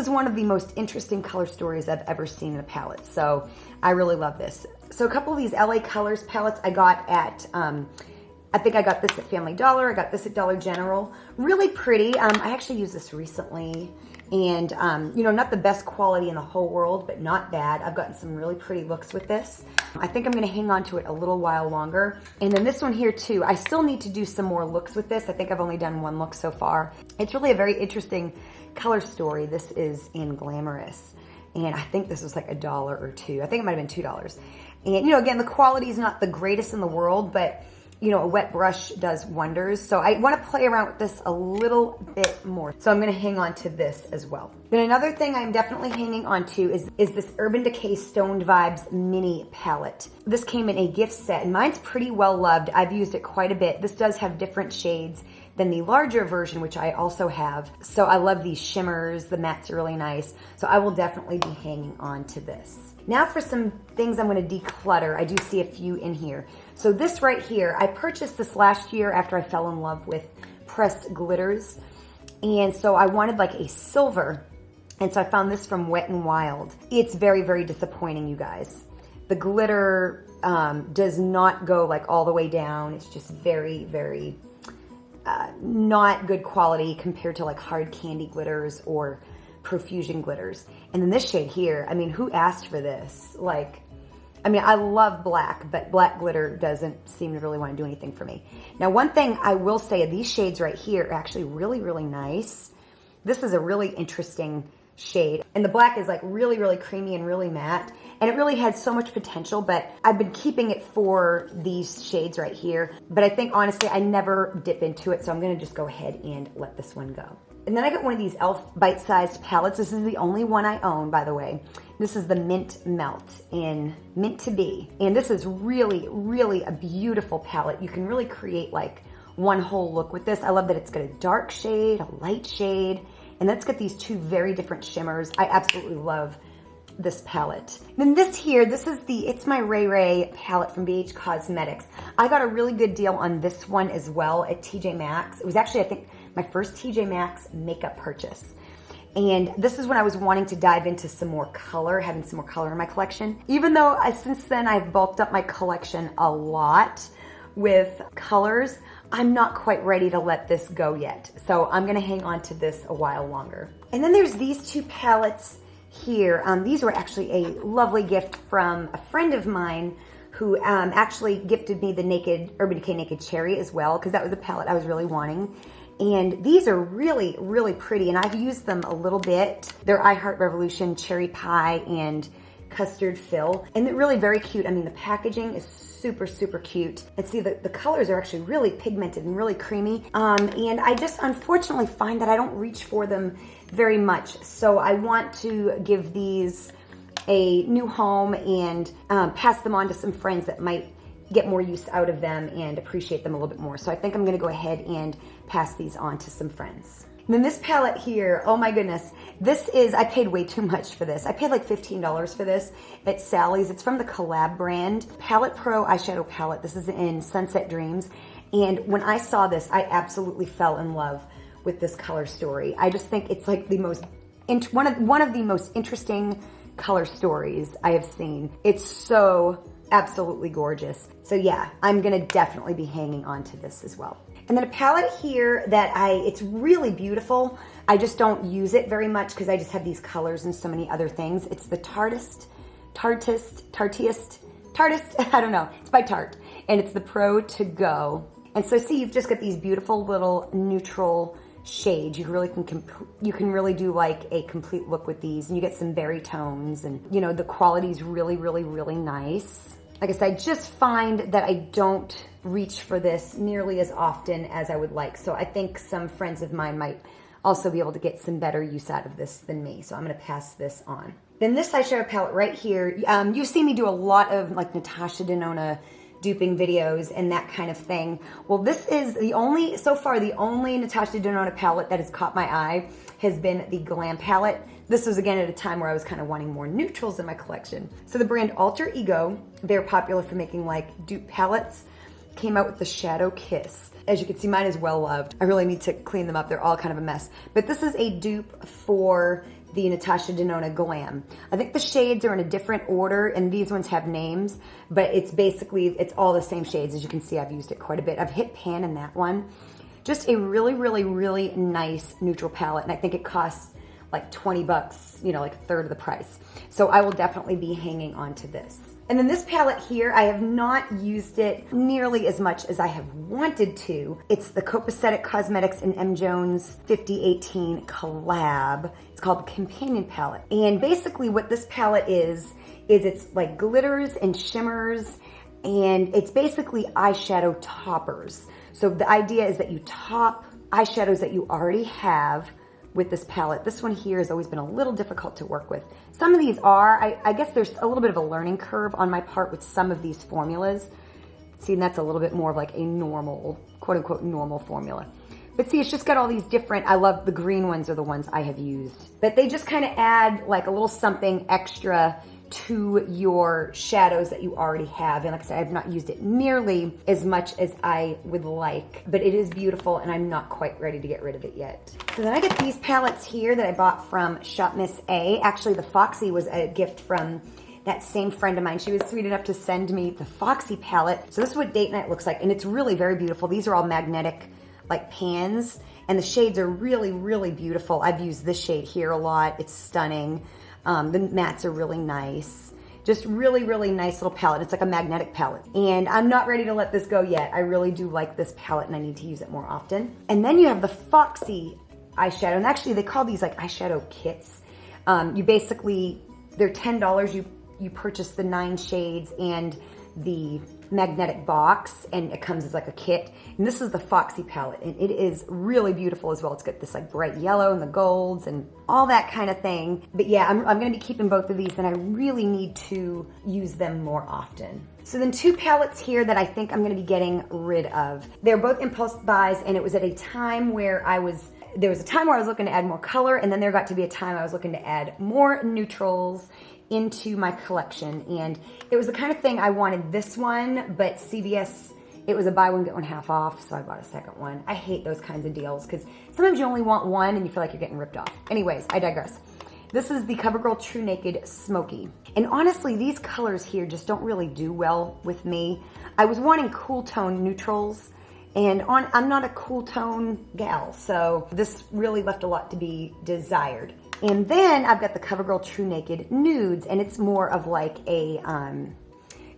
one of the most interesting color stories I've ever seen in a palette, so I really love this. So a couple of these LA Colors palettes I got at, I think I got this at Family Dollar, I got this at Dollar General. Really pretty. I actually used this recently, and you know, not the best quality in the whole world, but not bad. I've gotten some really pretty looks with this. I think I'm gonna hang on to it a little while longer. And then this one here too, I still need to do some more looks with this. I think I've only done one look so far. It's really a very interesting color story. This is in Glamorous, and I think this was like $1 or $2. I think it might have been $2. And you know, again, the quality is not the greatest in the world, but you know, a wet brush does wonders. So I want to play around with this a little bit more. So I'm going to hang on to this as well. Then another thing I'm definitely hanging on to is this Urban Decay Stoned Vibes mini palette. This came in a gift set and mine's pretty well loved. I've used it quite a bit. This does have different shades than the larger version, which I also have. So I love these shimmers. The mattes are really nice. So I will definitely be hanging on to this. Now for some things I'm going to declutter. I do see a few in here. So this right here, I purchased this last year after I fell in love with pressed glitters. And so I wanted like a silver. And so I found this from Wet n Wild. It's very, very disappointing, you guys. The glitter does not go like all the way down. It's just very, very not good quality compared to like hard candy glitters or profusion glitters. And then this shade here, I mean, who asked for this? Like, I mean, I love black, but black glitter doesn't seem to really want to do anything for me. Now, one thing I will say, these shades right here are actually really, really nice. This is a really interesting shade. And the black is like really, really creamy and really matte. And it really had so much potential, but I've been keeping it for these shades right here. But I think, honestly, I never dip into it, so I'm going to just go ahead and let this one go. And then I got one of these e.l.f. bite-sized palettes. This is the only one I own, by the way. This is the Mint Melt in Mint to Be. And this is really, really a beautiful palette. You can really create like one whole look with this. I love that it's got a dark shade, a light shade, and that's got these two very different shimmers. I absolutely love this palette. Then this here, this is the It's My Ray Ray palette from BH Cosmetics. I got a really good deal on this one as well at TJ Maxx. It was actually, I think, my first TJ Maxx makeup purchase. And this is when I was wanting to dive into some more color, having some more color in my collection. Even though since then I've bulked up my collection a lot with colors, I'm not quite ready to let this go yet. So I'm gonna hang on to this a while longer. And then there's these two palettes here. These were actually a lovely gift from a friend of mine who actually gifted me the Urban Decay Naked Cherry as well, because that was a palette I was really wanting. And these are really, really pretty, and I've used them a little bit. They're I Heart Revolution Cherry Pie and Custard Fill, and they're really very cute. I mean, the packaging is super, super cute. And see, the colors are actually really pigmented and really creamy. And I just unfortunately find that I don't reach for them very much. So I want to give these a new home and pass them on to some friends that might get more use out of them and appreciate them a little bit more. So I think I'm gonna go ahead and pass these on to some friends. And then this palette here, oh my goodness, this is, I paid way too much for this. I paid like $15 for this at Sally's. It's from the Collab brand, Palette Pro eyeshadow palette. This is in Sunset Dreams. And when I saw this, I absolutely fell in love with this color story. I just think it's like the most, one of the most interesting color stories I have seen. It's so absolutely gorgeous. So yeah, I'm gonna definitely be hanging on to this as well. And then a palette here that it's really beautiful. I just don't use it very much because I just have these colors and so many other things. It's the Tartist, I don't know. It's by Tarte, and it's the Pro To Go. And so see, you've just got these beautiful little neutral shades. You can really do like a complete look with these, and you get some berry tones, and you know, the quality is really, really, really nice. Like I said, I just find that I don't reach for this nearly as often as I would like. So I think some friends of mine might also be able to get some better use out of this than me. So I'm gonna pass this on. Then this eyeshadow palette right here, you see me do a lot of like Natasha Denona duping videos and that kind of thing. Well, this is so far the only Natasha Denona palette that has caught my eye has been the Glam palette. This was again at a time where I was kind of wanting more neutrals in my collection. So the brand Alter Ego, they're popular for making like dupe palettes, came out with the Shadow Kiss. As you can see, mine is well loved. I really need to clean them up. They're all kind of a mess. But this is a dupe for the Natasha Denona Glam. I think the shades are in a different order, and these ones have names, but it's all the same shades. As you can see, I've used it quite a bit. I've hit pan in that one. Just a really, really, really nice neutral palette, and I think it costs like 20 bucks, you know, like a third of the price. So I will definitely be hanging on to this. And then this palette here, I have not used it nearly as much as I have wanted to. It's the Copacetic Cosmetics and M. Jones 5018 collab. It's called the Companion Palette. And basically what this palette is it's like glitters and shimmers and it's basically eyeshadow toppers. So the idea is that you top eyeshadows that you already have with this palette. This one here has always been a little difficult to work with. Some of these are, I guess there's a little bit of a learning curve on my part with some of these formulas. See, and that's a little bit more of like a normal, quote unquote, normal formula. But see, it's just got all these different, I love the green ones are the ones I have used. But they just kind of add like a little something extra to your shadows that you already have. And like I said, I've not used it nearly as much as I would like, but it is beautiful and I'm not quite ready to get rid of it yet. So then I get these palettes here that I bought from Shop Miss A. Actually, the Foxy was a gift from that same friend of mine. She was sweet enough to send me the Foxy palette. So this is what Date Night looks like, and it's really very beautiful. These are all magnetic like pans, and the shades are really, really beautiful. I've used this shade here a lot. It's stunning. The mattes are really nice. Just really, really nice little palette. It's like a magnetic palette. And I'm not ready to let this go yet. I really do like this palette and I need to use it more often. And then you have the Foxy eyeshadow. And actually they call these like eyeshadow kits. You basically, they're $10. You purchase the 9 shades and the magnetic box, and it comes as like a kit. And this is the Foxy palette, and it is really beautiful as well. It's got this like bright yellow and the golds and all that kind of thing. But yeah, I'm gonna be keeping both of these, and I really need to use them more often. So then 2 palettes here that I think I'm gonna be getting rid of. They're both impulse buys, and it was at a time where there was a time where I was looking to add more color, and then there got to be a time I was looking to add more neutrals into my collection. And it was the kind of thing I wanted this one, but CVS, it was a buy one get one half off, so I bought a second one. I hate those kinds of deals because sometimes you only want one and you feel like you're getting ripped off. Anyways, I digress. This is the CoverGirl True Naked Smoky. And honestly, these colors here just don't really do well with me. I was wanting cool tone neutrals, and I'm not a cool tone gal, so this really left a lot to be desired. And then I've got the CoverGirl True Naked Nudes, and it's more of like a,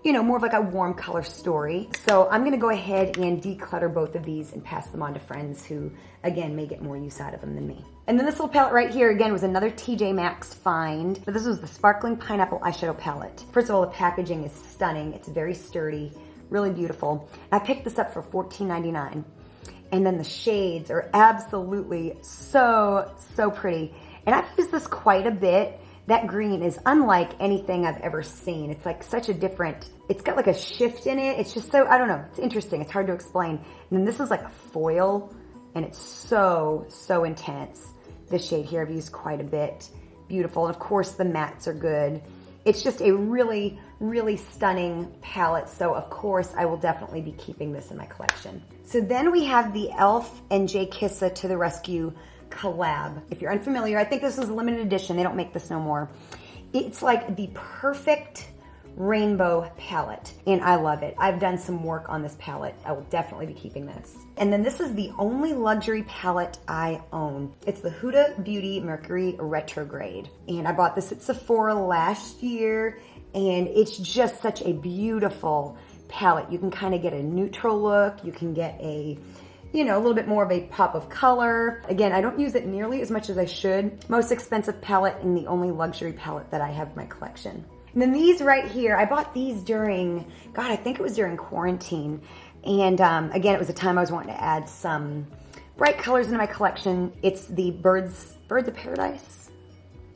more of like a warm color story. So I'm gonna go ahead and declutter both of these and pass them on to friends who, again, may get more use out of them than me. And then this little palette right here, again, was another TJ Maxx find. But this was the Sparkling Pineapple Eyeshadow Palette. First of all, the packaging is stunning. It's very sturdy, really beautiful. I picked this up for $14.99. And then the shades are absolutely so, so pretty. And I've used this quite a bit. That green is unlike anything I've ever seen. It's like such a different, it's got like a shift in it. It's just so, I don't know, it's interesting. It's hard to explain. And then this is like a foil, and it's so, so intense. This shade here I've used quite a bit. Beautiful. And of course the mattes are good. It's just a really, really stunning palette. So of course I will definitely be keeping this in my collection. So then we have the e.l.f. and J. Kissa To The Rescue collab. If you're unfamiliar, I think this is a limited edition. They don't make this no more. It's like the perfect rainbow palette, and I love it. I've done some work on this palette. I will definitely be keeping this. And then this is the only luxury palette I own. It's the Huda Beauty Mercury Retrograde. And I bought this at Sephora last year, and it's just such a beautiful palette. You can kind of get a neutral look. You can get a little bit more of a pop of color. Again, I don't use it nearly as much as I should. Most expensive palette and the only luxury palette that I have in my collection. And then these right here, I bought these during, God, I think it was during quarantine. And again, it was a time I was wanting to add some bright colors into my collection. It's the Birds of Paradise.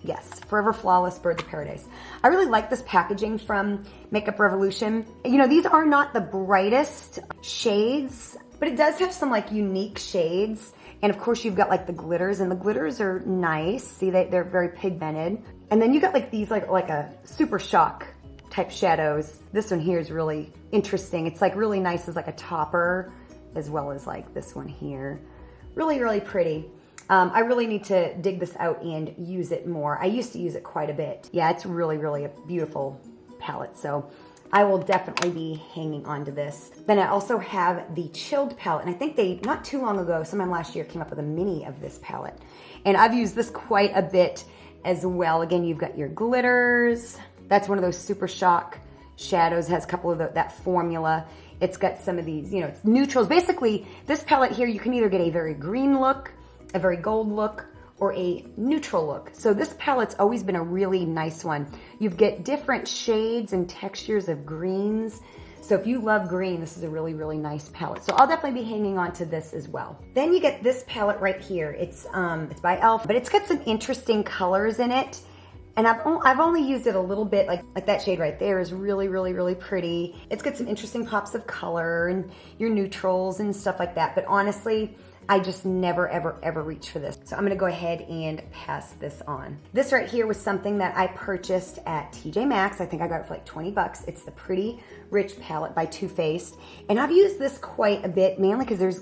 Yes, Forever Flawless Birds of Paradise. I really like this packaging from Makeup Revolution. These are not the brightest shades, but it does have some like unique shades. And of course you've got like the glitters, and the glitters are nice. See, they're very pigmented. And then you got like these like a super shock type shadows. This one here is really interesting. It's like really nice as like a topper, as well as like this one here. Really, really pretty. I really need to dig this out and use it more. I used to use it quite a bit. Yeah, it's really, really a beautiful palette. So I will definitely be hanging on to this. Then I also have the Chilled palette, and I think they, not too long ago, sometime last year, came up with a mini of this palette. And I've used this quite a bit as well. Again, you've got your glitters. That's one of those super shock shadows, has a couple of that formula. It's got some of these, it's neutrals. Basically, this palette here, you can either get a very green look, a very gold look, or a neutral look. So this palette's always been a really nice one. You get different shades and textures of greens. So if you love green, this is a really, really nice palette. So I'll definitely be hanging on to this as well. Then you get this palette right here. It's by e.l.f., but it's got some interesting colors in it. And I've only used it a little bit, like that shade right there is really, really, really pretty. It's got some interesting pops of color and your neutrals and stuff like that. But honestly, I just never, ever, ever reach for this. So I'm gonna go ahead and pass this on. This right here was something that I purchased at TJ Maxx. I think I got it for like 20 bucks. It's the Pretty Rich palette by Too Faced. And I've used this quite a bit, mainly because there's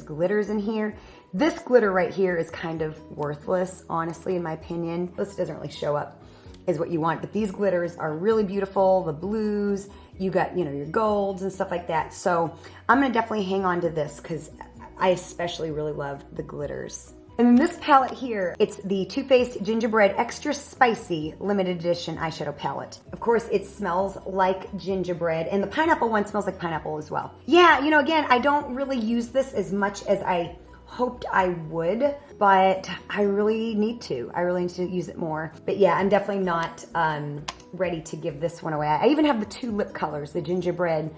glitters in here. This glitter right here is kind of worthless, honestly, in my opinion. This doesn't really show up is what you want, but these glitters are really beautiful. The blues, you got, your golds and stuff like that. So I'm gonna definitely hang on to this because I especially really love the glitters. And then this palette here, it's the Too Faced Gingerbread Extra Spicy Limited Edition Eyeshadow Palette. Of course, it smells like gingerbread, and the pineapple one smells like pineapple as well. Yeah, again, I don't really use this as much as I hoped I would, but I really need to. I really need to use it more. But yeah, I'm definitely not ready to give this one away. I even have the two lip colors, the Gingerbread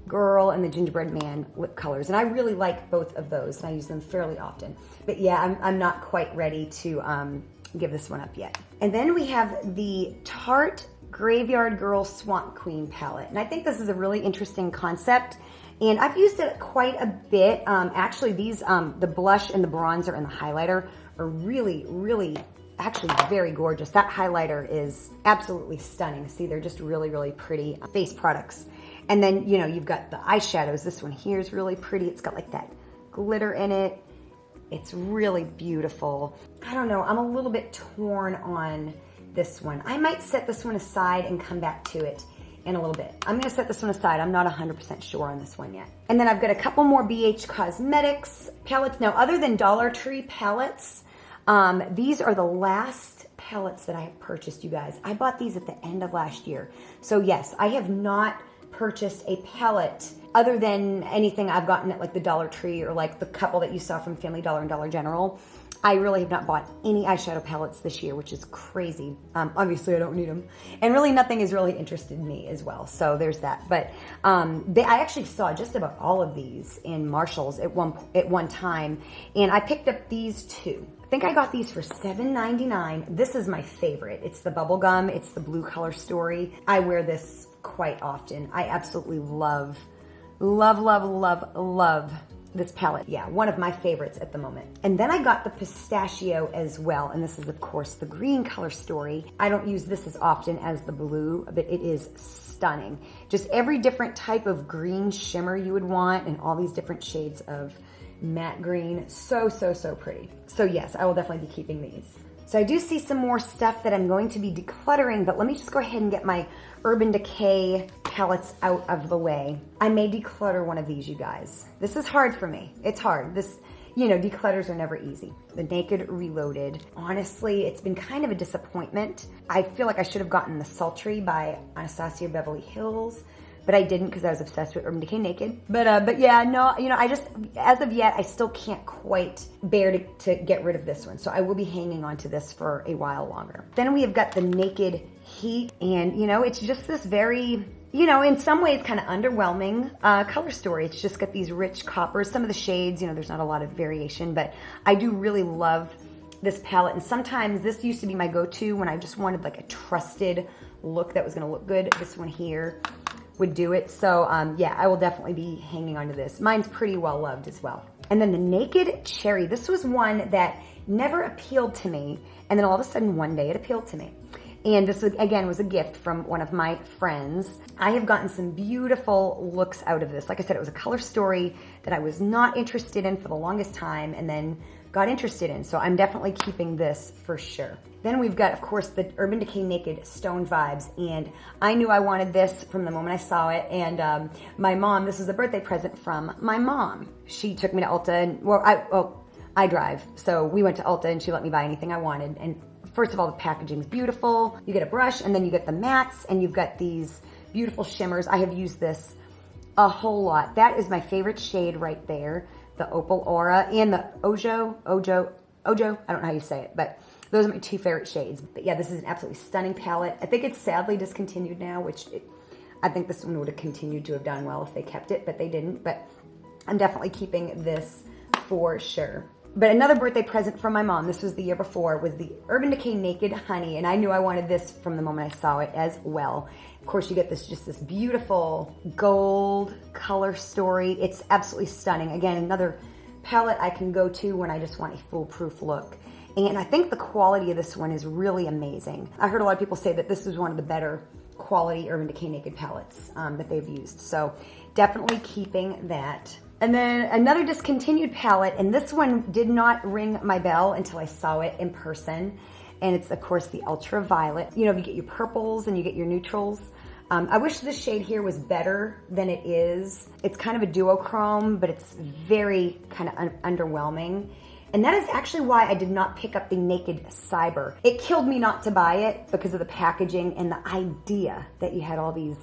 Girl and the Gingerbread Man lip colors. And I really like both of those, and I use them fairly often. But yeah, I'm not quite ready to give this one up yet. And then we have the Tarte Graveyard Girl Swamp Queen palette. And I think this is a really interesting concept. And I've used it quite a bit. Actually, these, the blush and the bronzer and the highlighter are really, really, actually very gorgeous. That highlighter is absolutely stunning. See, they're just really, really pretty face products. And then, you've got the eyeshadows. This one here is really pretty. It's got like that glitter in it. It's really beautiful. I don't know, I'm a little bit torn on this one. I might set this one aside and come back to it in a little bit. I'm gonna set this one aside. I'm not 100% sure on this one yet. And then I've got a couple more BH Cosmetics palettes. Now, other than Dollar Tree palettes, these are the last palettes that I have purchased, you guys. I bought these at the end of last year. So yes, I have not purchased a palette other than anything I've gotten at like the Dollar Tree or like the couple that you saw from Family Dollar and Dollar General. I really have not bought any eyeshadow palettes this year, which is crazy. Obviously, I don't need them. And really nothing has really interested me as well. So there's that. But I actually saw just about all of these in Marshall's at one time. And I picked up these two. I think I got these for $7.99. This is my favorite. It's the bubblegum. It's the Blue Color Story. I wear this quite often. I absolutely love this palette. Yeah, one of my favorites at the moment. And then I got the pistachio as well. And this is, of course, the Green Color Story. I don't use this as often as the blue, but it is stunning. Just every different type of green shimmer you would want and all these different shades of matte green. So, so, so pretty. So yes, I will definitely be keeping these. So I do see some more stuff that I'm going to be decluttering, but let me just go ahead and get my Urban Decay palettes out of the way. I may declutter one of these, you guys. This is hard for me. It's hard. Declutters are never easy. The Naked Reloaded. Honestly, it's been kind of a disappointment. I feel like I should have gotten the Sultry by Anastasia Beverly Hills, but I didn't because I was obsessed with Urban Decay Naked. But yeah, no, I just, as of yet, I still can't quite bear to get rid of this one. So I will be hanging on to this for a while longer. Then we have got the Naked Heat, and it's just this very, in some ways kind of underwhelming color story. It's just got these rich coppers. Some of the shades, there's not a lot of variation, but I do really love this palette. And sometimes this used to be my go-to when I just wanted like a trusted look that was gonna look good. This one here would do it. So yeah, I will definitely be hanging on to this. Mine's pretty well loved as well. And then the Naked Cherry. This was one that never appealed to me. And then all of a sudden one day it appealed to me. And this, again, was a gift from one of my friends. I have gotten some beautiful looks out of this. Like I said, it was a color story that I was not interested in for the longest time and then got interested in. So I'm definitely keeping this for sure. Then we've got, of course, the Urban Decay Naked Stone Vibes. And I knew I wanted this from the moment I saw it. And my mom, this was a birthday present from my mom. She took me to Ulta and, I drive. So we went to Ulta and she let me buy anything I wanted. And first of all, the packaging is beautiful. You get a brush and then you get the mattes and you've got these beautiful shimmers. I have used this a whole lot. That is my favorite shade right there. The Opal Aura and the Ojo, I don't know how you say it, but those are my two favorite shades. But yeah, this is an absolutely stunning palette. I think it's sadly discontinued now, which I think this one would have continued to have done well if they kept it, but they didn't. But I'm definitely keeping this for sure. But another birthday present from my mom, this was the year before, was the Urban Decay Naked Honey. And I knew I wanted this from the moment I saw it as well. Of course, you get this just this beautiful gold color story. It's absolutely stunning. Again, another palette I can go to when I just want a foolproof look. And I think the quality of this one is really amazing. I heard a lot of people say that this is one of the better quality Urban Decay Naked palettes that they've used. So definitely keeping that. And then another discontinued palette, and this one did not ring my bell until I saw it in person. And it's, of course, the Ultraviolet. You know, you get your purples and you get your neutrals. I wish this shade here was better than it is. It's kind of a duochrome, but it's very kind of underwhelming. And that is actually why I did not pick up the Naked Cyber. It killed me not to buy it because of the packaging and the idea that you had all these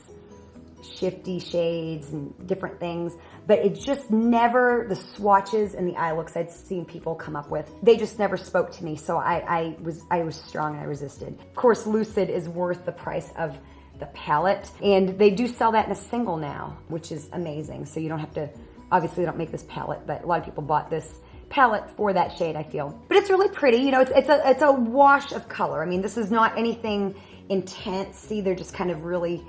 shifty shades and different things, but it just never, the swatches and the eye looks I'd seen people come up with, they just never spoke to me. So I was strong and I resisted. Of course, Lucid is worth the price of the palette, and they do sell that in a single now, which is amazing. So you don't have to, obviously they don't make this palette, but a lot of people bought this palette for that shade, I feel. But it's really pretty, you know, it's a wash of color. I mean, this is not anything intense. See, they're just kind of really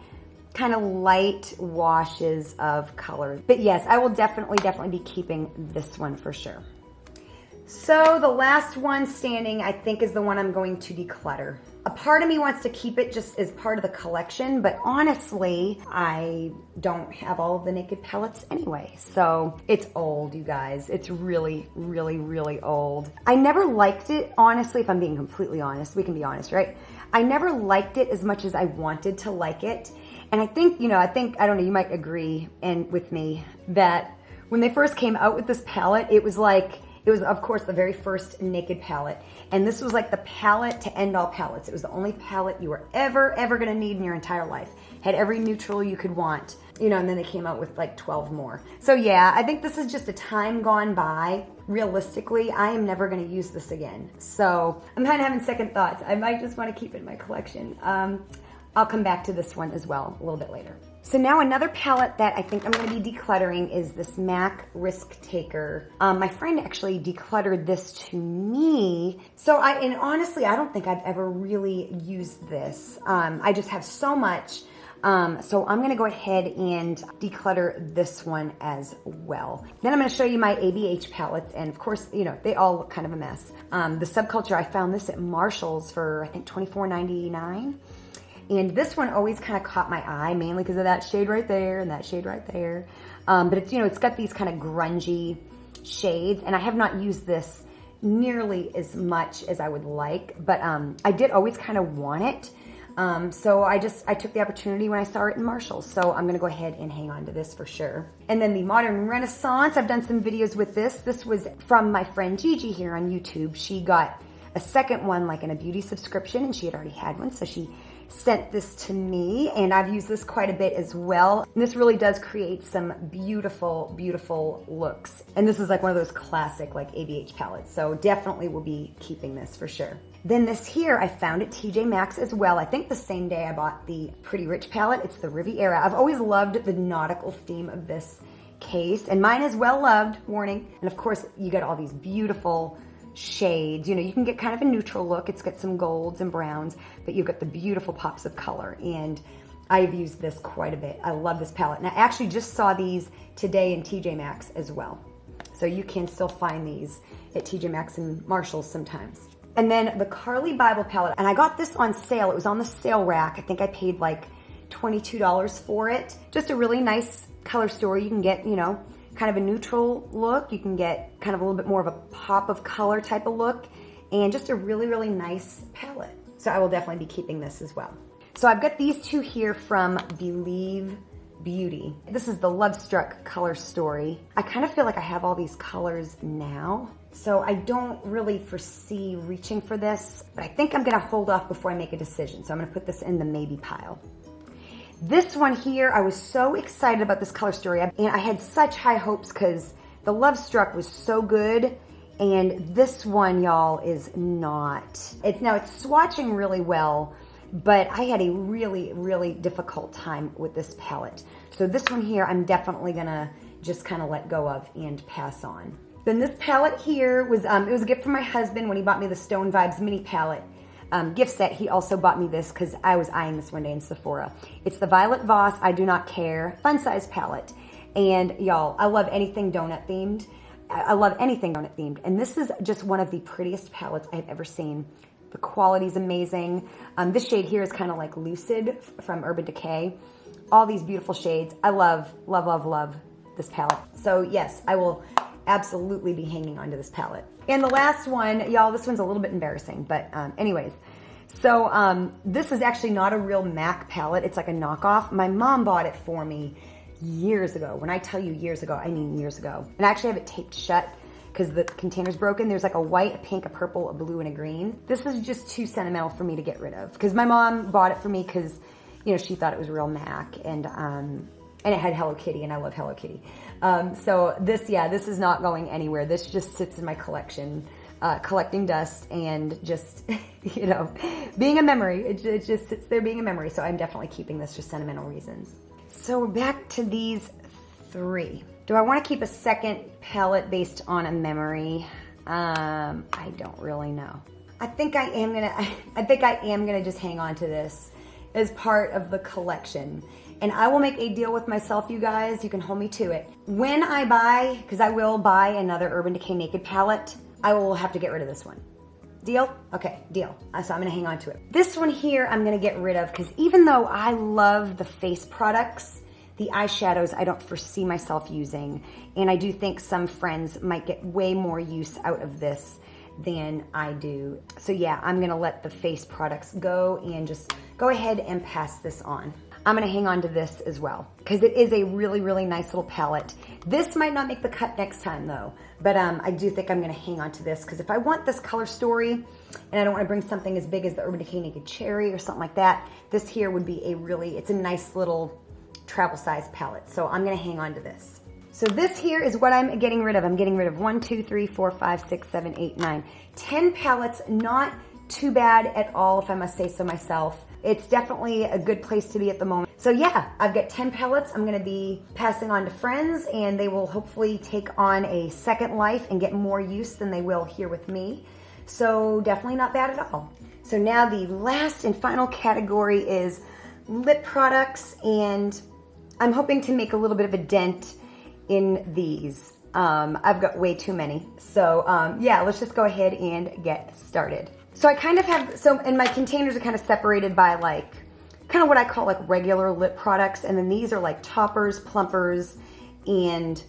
kind of light washes of color. But yes, I will definitely be keeping this one for sure. So the last one standing, I think, is the one I'm going to declutter. A part of me wants to keep it just as part of the collection, but honestly, I don't have all of the Naked palettes anyway. So it's old, you guys. It's really old. I never liked it, honestly, if I'm being completely honest. We can be honest, right? I never liked it as much as I wanted to like it. And I think, you know, I don't know, you might agree and with me that when they first came out with this palette, it was like, it was, of course, the very first Naked palette. And this was like the palette to end all palettes. It was the only palette you were ever going to need in your entire life. Had every neutral you could want, you know, and then they came out with like 12 more. So yeah, I think this is just a time gone by. Realistically, I am never going to use this again. So I'm kind of having second thoughts. I might just want to keep it in my collection. I'll come back to this one as well a little bit later. So now another palette that I think I'm going to be decluttering is this MAC Risk Taker. My friend actually decluttered this to me. So and honestly, I don't think I've ever really used this. I just have so much. So I'm going to go ahead and declutter this one as well. Then I'm going to show you my ABH palettes. And of course, you know, they all look kind of a mess. The Subculture, I found this at Marshall's for, I think, $24.99. And this one always kind of caught my eye, mainly because of that shade right there and that shade right there. But it's, you know, it's got these kind of grungy shades, and I have not used this nearly as much as I would like, but I did always kind of want it. So I took the opportunity when I saw it in Marshall's. So I'm gonna go ahead and hang on to this for sure. And then the Modern Renaissance, I've done some videos with this. This was from my friend Gigi here on YouTube. She got a second one, like in a beauty subscription, and she had already had one, so she sent this to me, and I've used this quite a bit as well. And this really does create some beautiful looks. And this is like one of those classic like ABH palettes, so definitely will be keeping this for sure. Then this here, I found at TJ Maxx as well. I think the same day I bought the Pretty Rich palette. It's the Riviera. I've always loved the nautical theme of this case, and mine is well loved, warning. And of course, you get all these beautiful shades. You know, you can get kind of a neutral look. It's got some golds and browns, but you've got the beautiful pops of color. And I've used this quite a bit. I love this palette. And I actually just saw these today in TJ Maxx as well. So you can still find these at TJ Maxx and Marshall's sometimes. And then the Carly Bible palette. And I got this on sale. It was on the sale rack. I think I paid like $22 for it. Just a really nice color story. You can get, you know, kind of a neutral look. You can get kind of a little bit more of a pop of color type of look, and just a really nice palette. So I will definitely be keeping this as well. So I've got these two here from Believe Beauty. This is the Love Struck color story. I kind of feel like I have all these colors now, so I don't really foresee reaching for this, but I think I'm gonna hold off before I make a decision. So I'm gonna put this in the maybe pile. This one here, I was so excited about this color story, and I had such high hopes because the Love Struck was so good, and this one, y'all, is not. It's swatching really well, but I had a really, really difficult time with this palette. So this one here, I'm definitely gonna just kind of let go of and pass on. Then this palette here was, it was a gift from my husband when he bought me the Stone Vibes mini palette gift set. He also bought me this because I was eyeing this one day in Sephora. It's the Violet Voss I Do Not Care Fun Size Palette. And y'all, I love anything donut themed. I love anything donut themed. And this is just one of the prettiest palettes I've ever seen. The quality's amazing. This shade here is kind of like Lucid from Urban Decay. All these beautiful shades. I love, love, love, love this palette. So yes, I will absolutely be hanging on to this palette. And the last one, y'all, this one's a little bit embarrassing, but anyways. So this is actually not a real MAC palette. It's like a knockoff. My mom bought it for me years ago. When I tell you years ago, I mean years ago. And I actually have it taped shut because the container's broken. There's like a white, a pink, a purple, a blue, and a green. This is just too sentimental for me to get rid of because my mom bought it for me because, you know, she thought it was real MAC, and it had Hello Kitty, and I love Hello Kitty. So this, yeah, this is not going anywhere. This just sits in my collection, collecting dust and just, you know, being a memory. It just sits there being a memory. So I'm definitely keeping this for sentimental reasons. So we're back to these three. Do I want to keep a second palette based on a memory? I don't really know. I think I am gonna just hang on to this as part of the collection. And I will make a deal with myself, you guys. You can hold me to it. When I buy, because I will buy another Urban Decay Naked palette, I will have to get rid of this one. Deal? Okay, deal. So I'm gonna hang on to it. This one here I'm gonna get rid of because even though I love the face products, the eyeshadows I don't foresee myself using. And I do think some friends might get way more use out of this than I do. So yeah, I'm gonna let the face products go and just go ahead and pass this on. I'm gonna hang on to this as well because it is a really, really nice little palette. This might not make the cut next time though, but I do think I'm gonna hang on to this because if I want this color story and I don't wanna bring something as big as the Urban Decay Naked Cherry or something like that, this here would be it's a nice little travel size palette. So I'm gonna hang on to this. So this here is what I'm getting rid of. I'm getting rid of 1, 2, 3, 4, 5, 6, 7, 8, 9, 10 palettes. Not too bad at all, if I must say so myself. It's definitely a good place to be at the moment. So yeah, I've got 10 palettes I'm gonna be passing on to friends, and they will hopefully take on a second life and get more use than they will here with me. So definitely not bad at all. So now the last and final category is lip products, and I'm hoping to make a little bit of a dent in these. I've got way too many. So yeah, let's just go ahead and get started. So I kind of have, and my containers are kind of separated by like, kind of what I call like regular lip products. And then these are like toppers, plumpers, and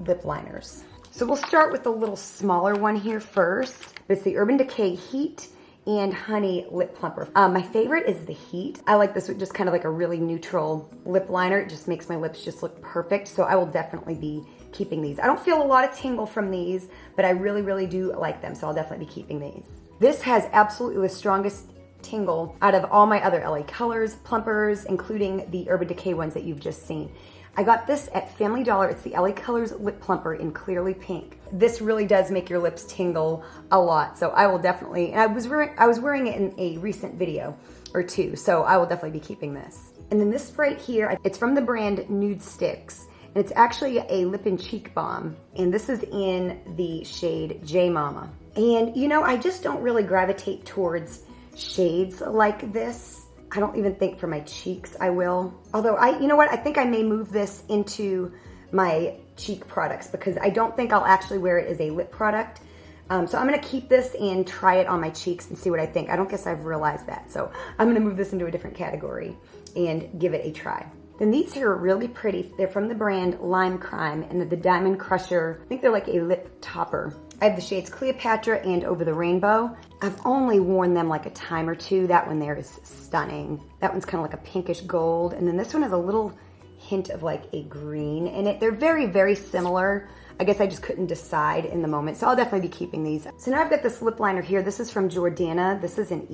lip liners. So we'll start with the little smaller one here first. It's the Urban Decay Heat and Honey Lip Plumper. My favorite is the Heat. I like this with just kind of like a really neutral lip liner. It just makes my lips just look perfect. So I will definitely be keeping these. I don't feel a lot of tingle from these, but I really, really do like them. So I'll definitely be keeping these. This has absolutely the strongest tingle out of all my other LA Colors plumpers, including the Urban Decay ones that you've just seen. I got this at Family Dollar. It's the LA Colors Lip Plumper in Clearly Pink. This really does make your lips tingle a lot. So I will definitely, and I was wearing it in a recent video or two, so I will definitely be keeping this. And then this right here, it's from the brand Nude Sticks. And it's actually a lip and cheek balm. And this is in the shade J Mama. And you know, I just don't really gravitate towards shades like this. I don't even think for my cheeks I will. Although you know what? I think I may move this into my cheek products because I don't think I'll actually wear it as a lip product. So I'm gonna keep this and try it on my cheeks and see what I think. I don't guess I've realized that. So I'm gonna move this into a different category and give it a try. Then these here are really pretty. They're from the brand Lime Crime, and they're the Diamond Crusher. I think they're like a lip topper. I have the shades Cleopatra and Over the Rainbow. I've only worn them like a time or two. That one there is stunning. That one's kind of like a pinkish gold. And then this one has a little hint of like a green in it. They're very, very similar. I guess I just couldn't decide in the moment. So I'll definitely be keeping these. So now I've got this lip liner here. This is from Jordana. This is an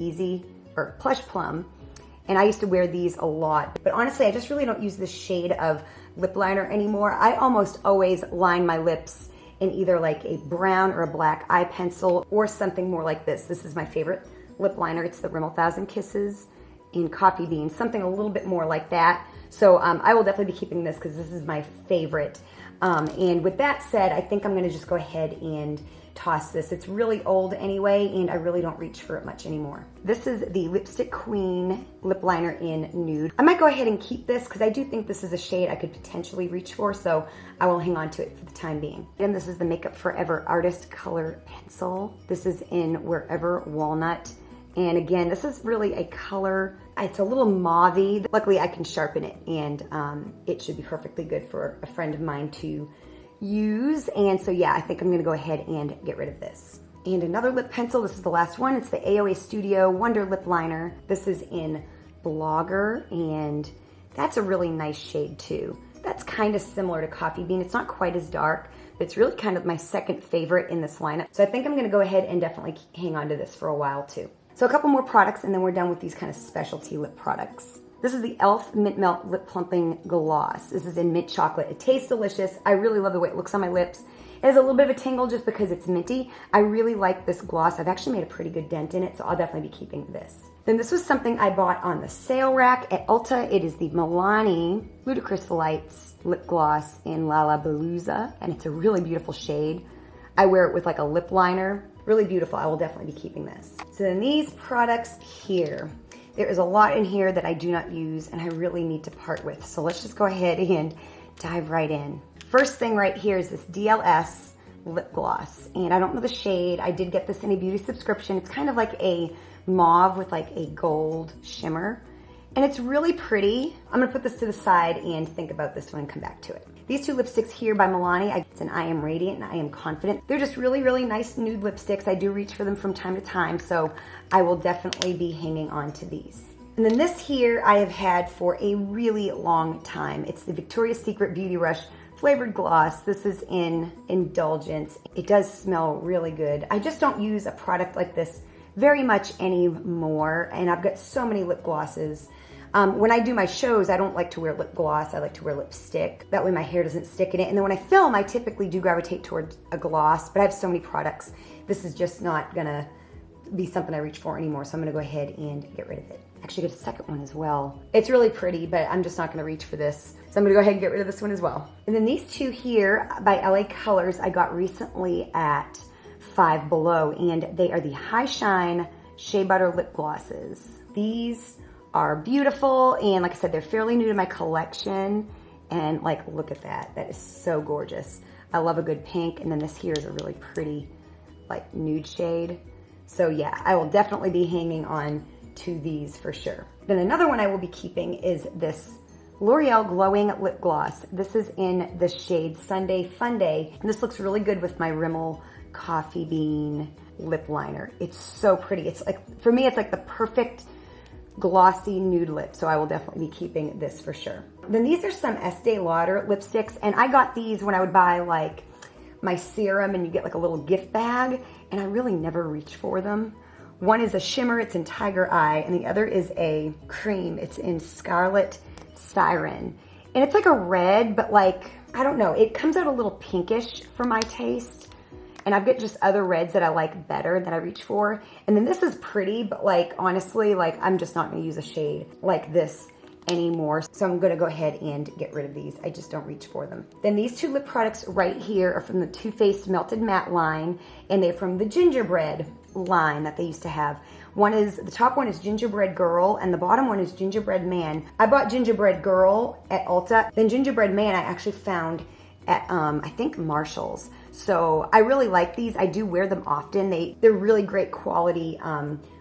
Plush Plum. And I used to wear these a lot. But honestly, I just really don't use this shade of lip liner anymore. I almost always line my lips in either like a brown or a black eye pencil or something more like this. This is my favorite lip liner. It's the Rimmel 1000 Kisses in Coffee Bean, something a little bit more like that. So I will definitely be keeping this because this is my favorite. And with that said, I think I'm gonna just go ahead and toss this. It's really old anyway, and I really don't reach for it much anymore. This is the Lipstick Queen lip liner in Nude. I might go ahead and keep this because I do think this is a shade I could potentially reach for, so I will hang on to it for the time being. And this is the Makeup Forever Artist Color Pencil. This is in Wherever Walnut. And again, this is really a color, it's a little mauve-y. Luckily I can sharpen it, and it should be perfectly good for a friend of mine to use. And so yeah, I think I'm gonna go ahead and get rid of this. And another lip pencil, this is the last one. It's the AOA Studio Wonder Lip Liner. This is in Blogger, and that's a really nice shade too. That's kind of similar to Coffee Bean. It's not quite as dark, but it's really kind of my second favorite in this lineup. So I think I'm gonna go ahead and definitely hang on to this for a while too. So a couple more products and then we're done with these kind of specialty lip products. This is the e.l.f. Mint Melt Lip Plumping Gloss. This is in mint chocolate. It tastes delicious. I really love the way it looks on my lips. It has a little bit of a tingle just because it's minty. I really like this gloss. I've actually made a pretty good dent in it, so I'll definitely be keeping this. Then this was something I bought on the sale rack at Ulta. It is the Milani Ludicrous Lights Lip Gloss in Lollapalooza, and it's a really beautiful shade. I wear it with like a lip liner. Really beautiful. I will definitely be keeping this. So then these products here. There is a lot in here that I do not use and I really need to part with. So let's just go ahead and dive right in. First thing right here is this DLS lip gloss. And I don't know the shade. I did get this in a beauty subscription. It's kind of like a mauve with like a gold shimmer. And it's really pretty. I'm gonna put this to the side and think about this one and come back to it. These two lipsticks here by Milani, it's an I Am Radiant and I Am Confident. They're just really, really nice nude lipsticks. I do reach for them from time to time, so I will definitely be hanging on to these. And then this here I have had for a really long time. It's the Victoria's Secret Beauty Rush Flavored Gloss. This is in Indulgence. It does smell really good. I just don't use a product like this very much anymore, and I've got so many lip glosses. When I do my shows, I don't like to wear lip gloss. I like to wear lipstick. That way my hair doesn't stick in it. And then when I film, I typically do gravitate towards a gloss, but I have so many products. This is just not gonna be something I reach for anymore, so I'm gonna go ahead and get rid of it. Actually get a second one as well. It's really pretty, but I'm just not gonna reach for this. So I'm gonna go ahead and get rid of this one as well. And then these two here by LA Colors, I got recently at Five Below, and they are the High Shine Shea Butter Lip Glosses. These are beautiful, and like I said, they're fairly new to my collection, and like, look at that. That is so gorgeous. I love a good pink, and then this here is a really pretty like nude shade. So yeah, I will definitely be hanging on to these for sure. Then another one I will be keeping is this L'Oreal Glowing Lip Gloss. This is in the shade Sunday Funday, and this looks really good with my Rimmel Coffee Bean lip liner. It's so pretty. It's like, for me, it's like the perfect glossy nude lip, so I will definitely be keeping this for sure. Then these are some Estee Lauder lipsticks, and I got these when I would buy like my serum and you get like a little gift bag, and I really never reach for them. One is a shimmer, it's in Tiger Eye, and the other is a cream, it's in Scarlet Siren. And it's like a red, but like, I don't know, it comes out a little pinkish for my taste. And I've got just other reds that I like better that I reach for. And then this is pretty, but like, honestly, like I'm just not gonna use a shade like this anymore. So I'm gonna go ahead and get rid of these. I just don't reach for them. Then these two lip products right here are from the Too Faced Melted Matte line, and they're from the Gingerbread line that they used to have. The top one is Gingerbread Girl, and the bottom one is Gingerbread Man. I bought Gingerbread Girl at Ulta. Then Gingerbread Man I actually found at, I think Marshall's. So I really like these. I do wear them often. They're really great quality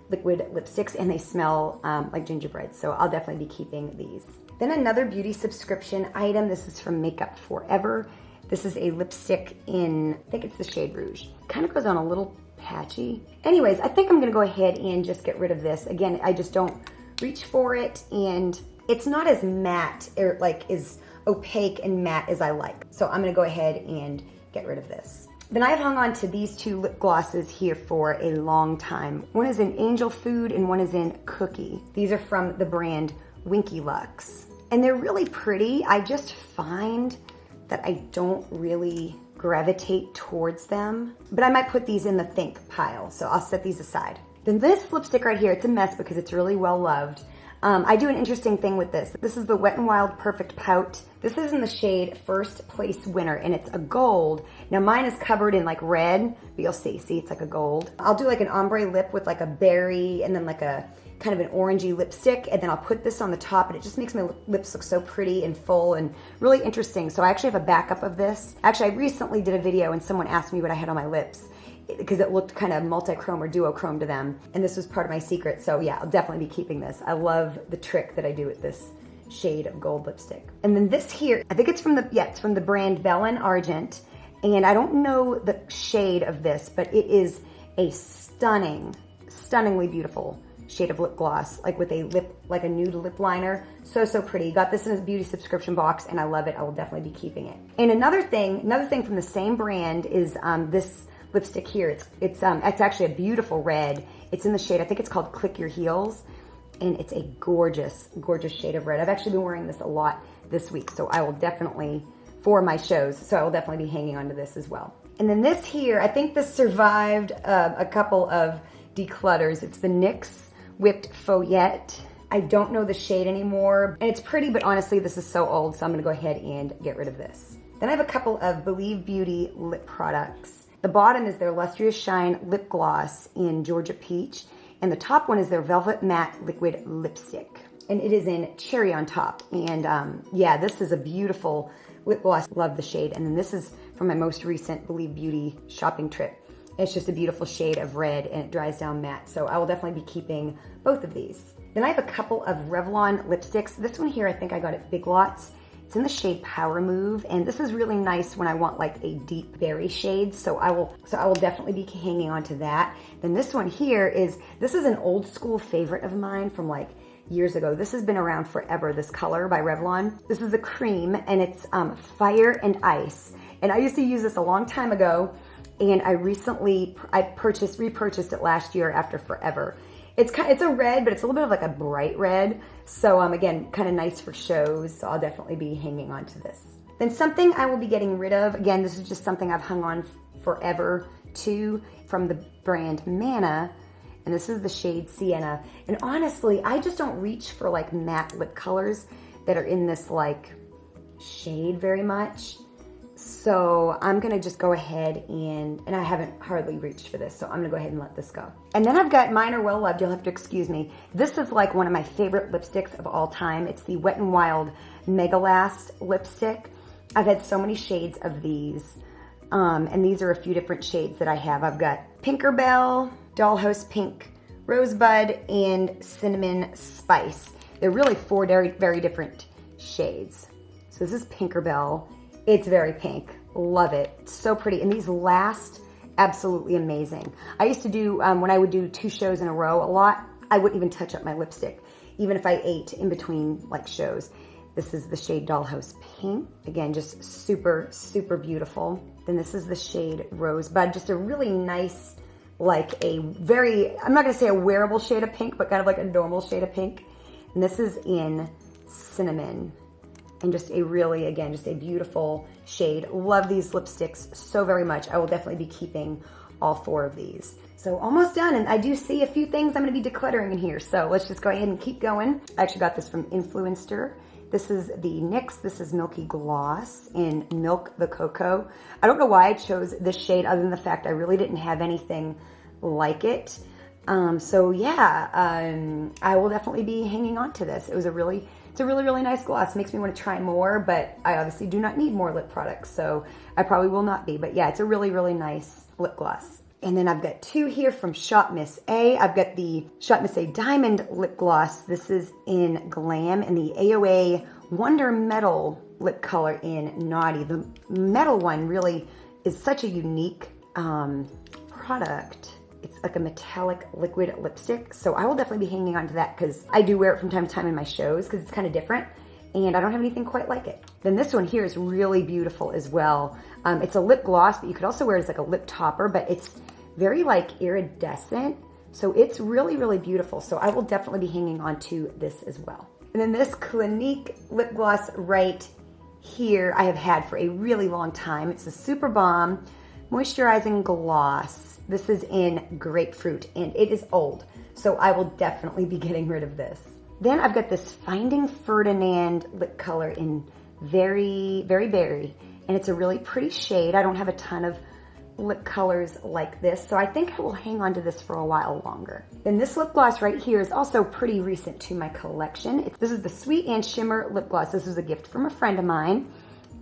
liquid lipsticks, and they smell like gingerbread. So I'll definitely be keeping these. Then another beauty subscription item. This is from Makeup Forever. This is a lipstick in, I think it's the shade Rouge. Kind of goes on a little patchy. Anyways, I think I'm gonna go ahead and just get rid of this. Again, I just don't reach for it, and it's not as matte or like as opaque and matte as I like. So I'm gonna go ahead and get rid of this. Then I've hung on to these two lip glosses here for a long time. One is in Angel Food and one is in Cookie. These are from the brand Winky Lux. And they're really pretty. I just find that I don't really gravitate towards them, but I might put these in the think pile, so I'll set these aside. Then this lipstick right here, it's a mess because it's really well loved. I do an interesting thing with this. This is the Wet n Wild Perfect Pout. This is in the shade First Place Winner, and it's a gold. Now mine is covered in like red, but you'll see it's like a gold. I'll do like an ombre lip with like a berry and then like a kind of an orangey lipstick, and then I'll put this on the top, and it just makes my lips look so pretty and full and really interesting. So I actually have a backup of this. Actually, I recently did a video and someone asked me what I had on my lips because it looked kind of multi-chrome or duochrome to them, and this was part of my secret. So yeah, I'll definitely be keeping this. I love the trick that I do with this shade of gold lipstick. And then this here, I think it's from the brand Belle and Argent, and I don't know the shade of this, but it is a stunningly beautiful shade of lip gloss, like with a nude lip liner. So pretty. Got this in a beauty subscription box, and I love it. I will definitely be keeping it. And another thing from the same brand is this lipstick here. It's actually a beautiful red. It's in the shade, I think it's called Click Your Heels, and it's a gorgeous shade of red. I've actually been wearing this a lot this week, so I will definitely, for my shows, so I will definitely be hanging on to this as well. And then this here, I think this survived a couple of declutters. It's the NYX Whipped Feuillette. I don't know the shade anymore, and it's pretty, but honestly, this is so old, so I'm gonna go ahead and get rid of this. Then I have a couple of Believe Beauty lip products. The bottom is their Lustrous Shine Lip Gloss in Georgia Peach, and the top one is their Velvet Matte Liquid Lipstick, and it is in Cherry on top. And yeah, this is a beautiful lip gloss. Love the shade. And then this is from my most recent Believe Beauty shopping trip. It's just a beautiful shade of red, and it dries down matte. So I will definitely be keeping both of these. Then I have a couple of Revlon lipsticks. This one here, I think I got at Big Lots. It's in the shade Power Move, and this is really nice when I want like a deep berry shade. So I will definitely be hanging on to that. Then this one here this is an old school favorite of mine from like years ago. This has been around forever, this color by Revlon. This is a cream, and it's Fire and Ice. And I used to use this a long time ago, and I repurchased it last year after forever. It's a red, but it's a little bit of like a bright red. So again, kind of nice for shows. So I'll definitely be hanging on to this. Then something I will be getting rid of. Again, this is just something I've hung on forever to, from the brand Manna. And this is the shade Sienna. And honestly, I just don't reach for like matte lip colors that are in this like shade very much. So I'm gonna just go ahead and I haven't hardly reached for this, so I'm gonna go ahead and let this go. And then I've got, mine are well loved, you'll have to excuse me. This is like one of my favorite lipsticks of all time. It's the Wet n Wild Mega Last lipstick. I've had so many shades of these, and these are a few different shades that I have. I've got Pinkerbell, Dollhouse Pink, Rosebud, and Cinnamon Spice. They're really four very, very different shades. So this is Pinkerbell. It's very pink. Love it. So pretty. And these last absolutely amazing. I used to do, when I would do 2 shows in a row a lot, I wouldn't even touch up my lipstick, even if I ate in between like shows. This is the shade Dollhouse Pink. Again, just super, super beautiful. Then this is the shade Rosebud. Just a really nice, like a very, I'm not gonna say a wearable shade of pink, but kind of like a normal shade of pink. And this is in Cinnamon. And just a really, again, just a beautiful shade. Love these lipsticks so very much. I will definitely be keeping all 4 of these. So almost done, and I do see a few things I'm gonna be decluttering in here. So let's just go ahead and keep going. I actually got this from Influencer. This is the NYX, this is Milky Gloss in Milk the Cocoa. I don't know why I chose this shade other than the fact I really didn't have anything like it. So yeah, I will definitely be hanging on to this. It's a really, really nice gloss. Makes me want to try more, but I obviously do not need more lip products, so I probably will not be. But yeah, it's a really, really nice lip gloss. And then I've got 2 here from Shop Miss A. I've got the Shop Miss A Diamond Lip Gloss. This is in Glam, and the AOA Wonder Metal lip color in Naughty. The metal one really is such a unique product. It's like a metallic liquid lipstick. So I will definitely be hanging on to that because I do wear it from time to time in my shows because it's kind of different and I don't have anything quite like it. Then this one here is really beautiful as well. It's a lip gloss, but you could also wear it as like a lip topper, but it's very like iridescent. So it's really, really beautiful. So I will definitely be hanging on to this as well. And then this Clinique lip gloss right here I have had for a really long time. It's a Super Balm Moisturizing Gloss. This is in Grapefruit, and it is old, so I will definitely be getting rid of this. Then I've got this Finding Ferdinand lip color in Very, Very Berry. And it's a really pretty shade. I don't have a ton of lip colors like this, so I think I will hang on to this for a while longer. Then this lip gloss right here is also pretty recent to my collection. This is the Sweet and Shimmer lip gloss. This was a gift from a friend of mine.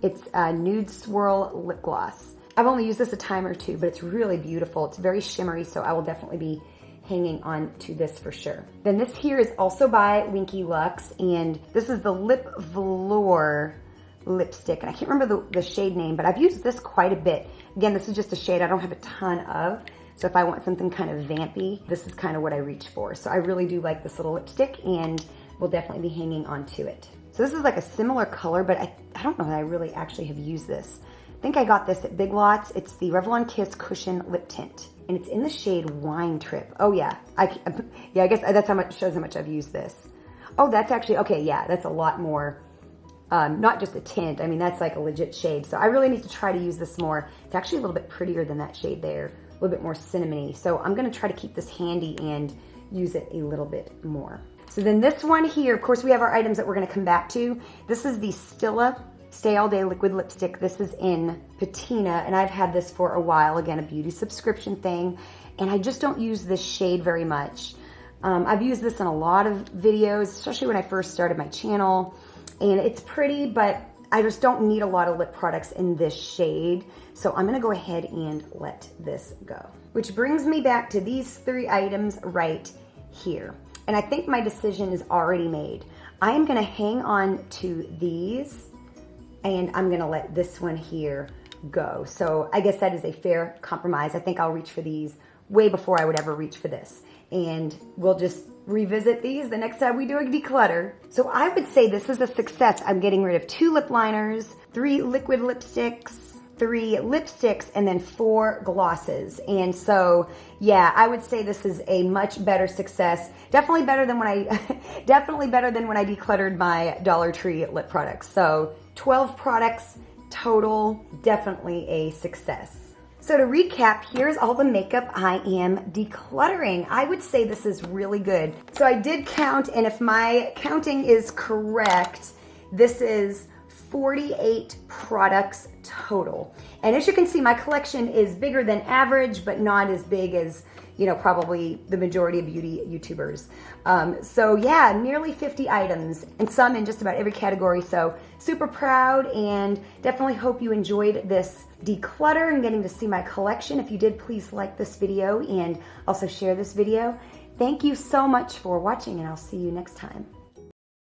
It's a Nude Swirl lip gloss. I've only used this a time or two, but it's really beautiful. It's very shimmery, so I will definitely be hanging on to this for sure. Then this here is also by Winky Lux, and this is the Lip Velour lipstick, and I can't remember the shade name, but I've used this quite a bit. Again, this is just a shade I don't have a ton of, so if I want something kind of vampy, this is kind of what I reach for. So I really do like this little lipstick, and will definitely be hanging on to it. So this is like a similar color, but I don't know that I really actually have used this. I think I got this at Big Lots. It's the Revlon Kiss Cushion Lip Tint, and it's in the shade Wine Trip. Oh yeah, I guess that's how much, shows how much I've used this. Oh, that's actually, okay, yeah, that's a lot more, not just a tint. I mean, that's like a legit shade. So I really need to try to use this more. It's actually a little bit prettier than that shade there, a little bit more cinnamony. So I'm gonna try to keep this handy and use it a little bit more. So then this one here, of course, we have our items that we're gonna come back to. This is the Stila Stay All Day Liquid Lipstick. This is in Patina, and I've had this for a while. Again, a beauty subscription thing, and I just don't use this shade very much. I've used this in a lot of videos, especially when I first started my channel, and it's pretty, but I just don't need a lot of lip products in this shade, so I'm gonna go ahead and let this go. Which brings me back to these three items right here. And I think my decision is already made. I am gonna hang on to these, and I'm gonna let this one here go. So I guess that is a fair compromise. I think I'll reach for these way before I would ever reach for this. And we'll just revisit these the next time we do a declutter. So I would say this is a success. I'm getting rid of 2 lip liners, 3 liquid lipsticks, 3 lipsticks, and then 4 glosses. And so, yeah, I would say this is a much better success. Definitely better than when I, decluttered my Dollar Tree lip products. So 12 products total, definitely a success. So to recap, here's all the makeup I am decluttering. I would say this is really good. So I did count, and if my counting is correct, this is 48 products total. And as you can see, my collection is bigger than average, but not as big as, you know, probably the majority of beauty YouTubers. So yeah, nearly 50 items, and some in just about every category. So super proud, and definitely hope you enjoyed this declutter and getting to see my collection. If you did, please like this video and also share this video. Thank you so much for watching, and I'll see you next time.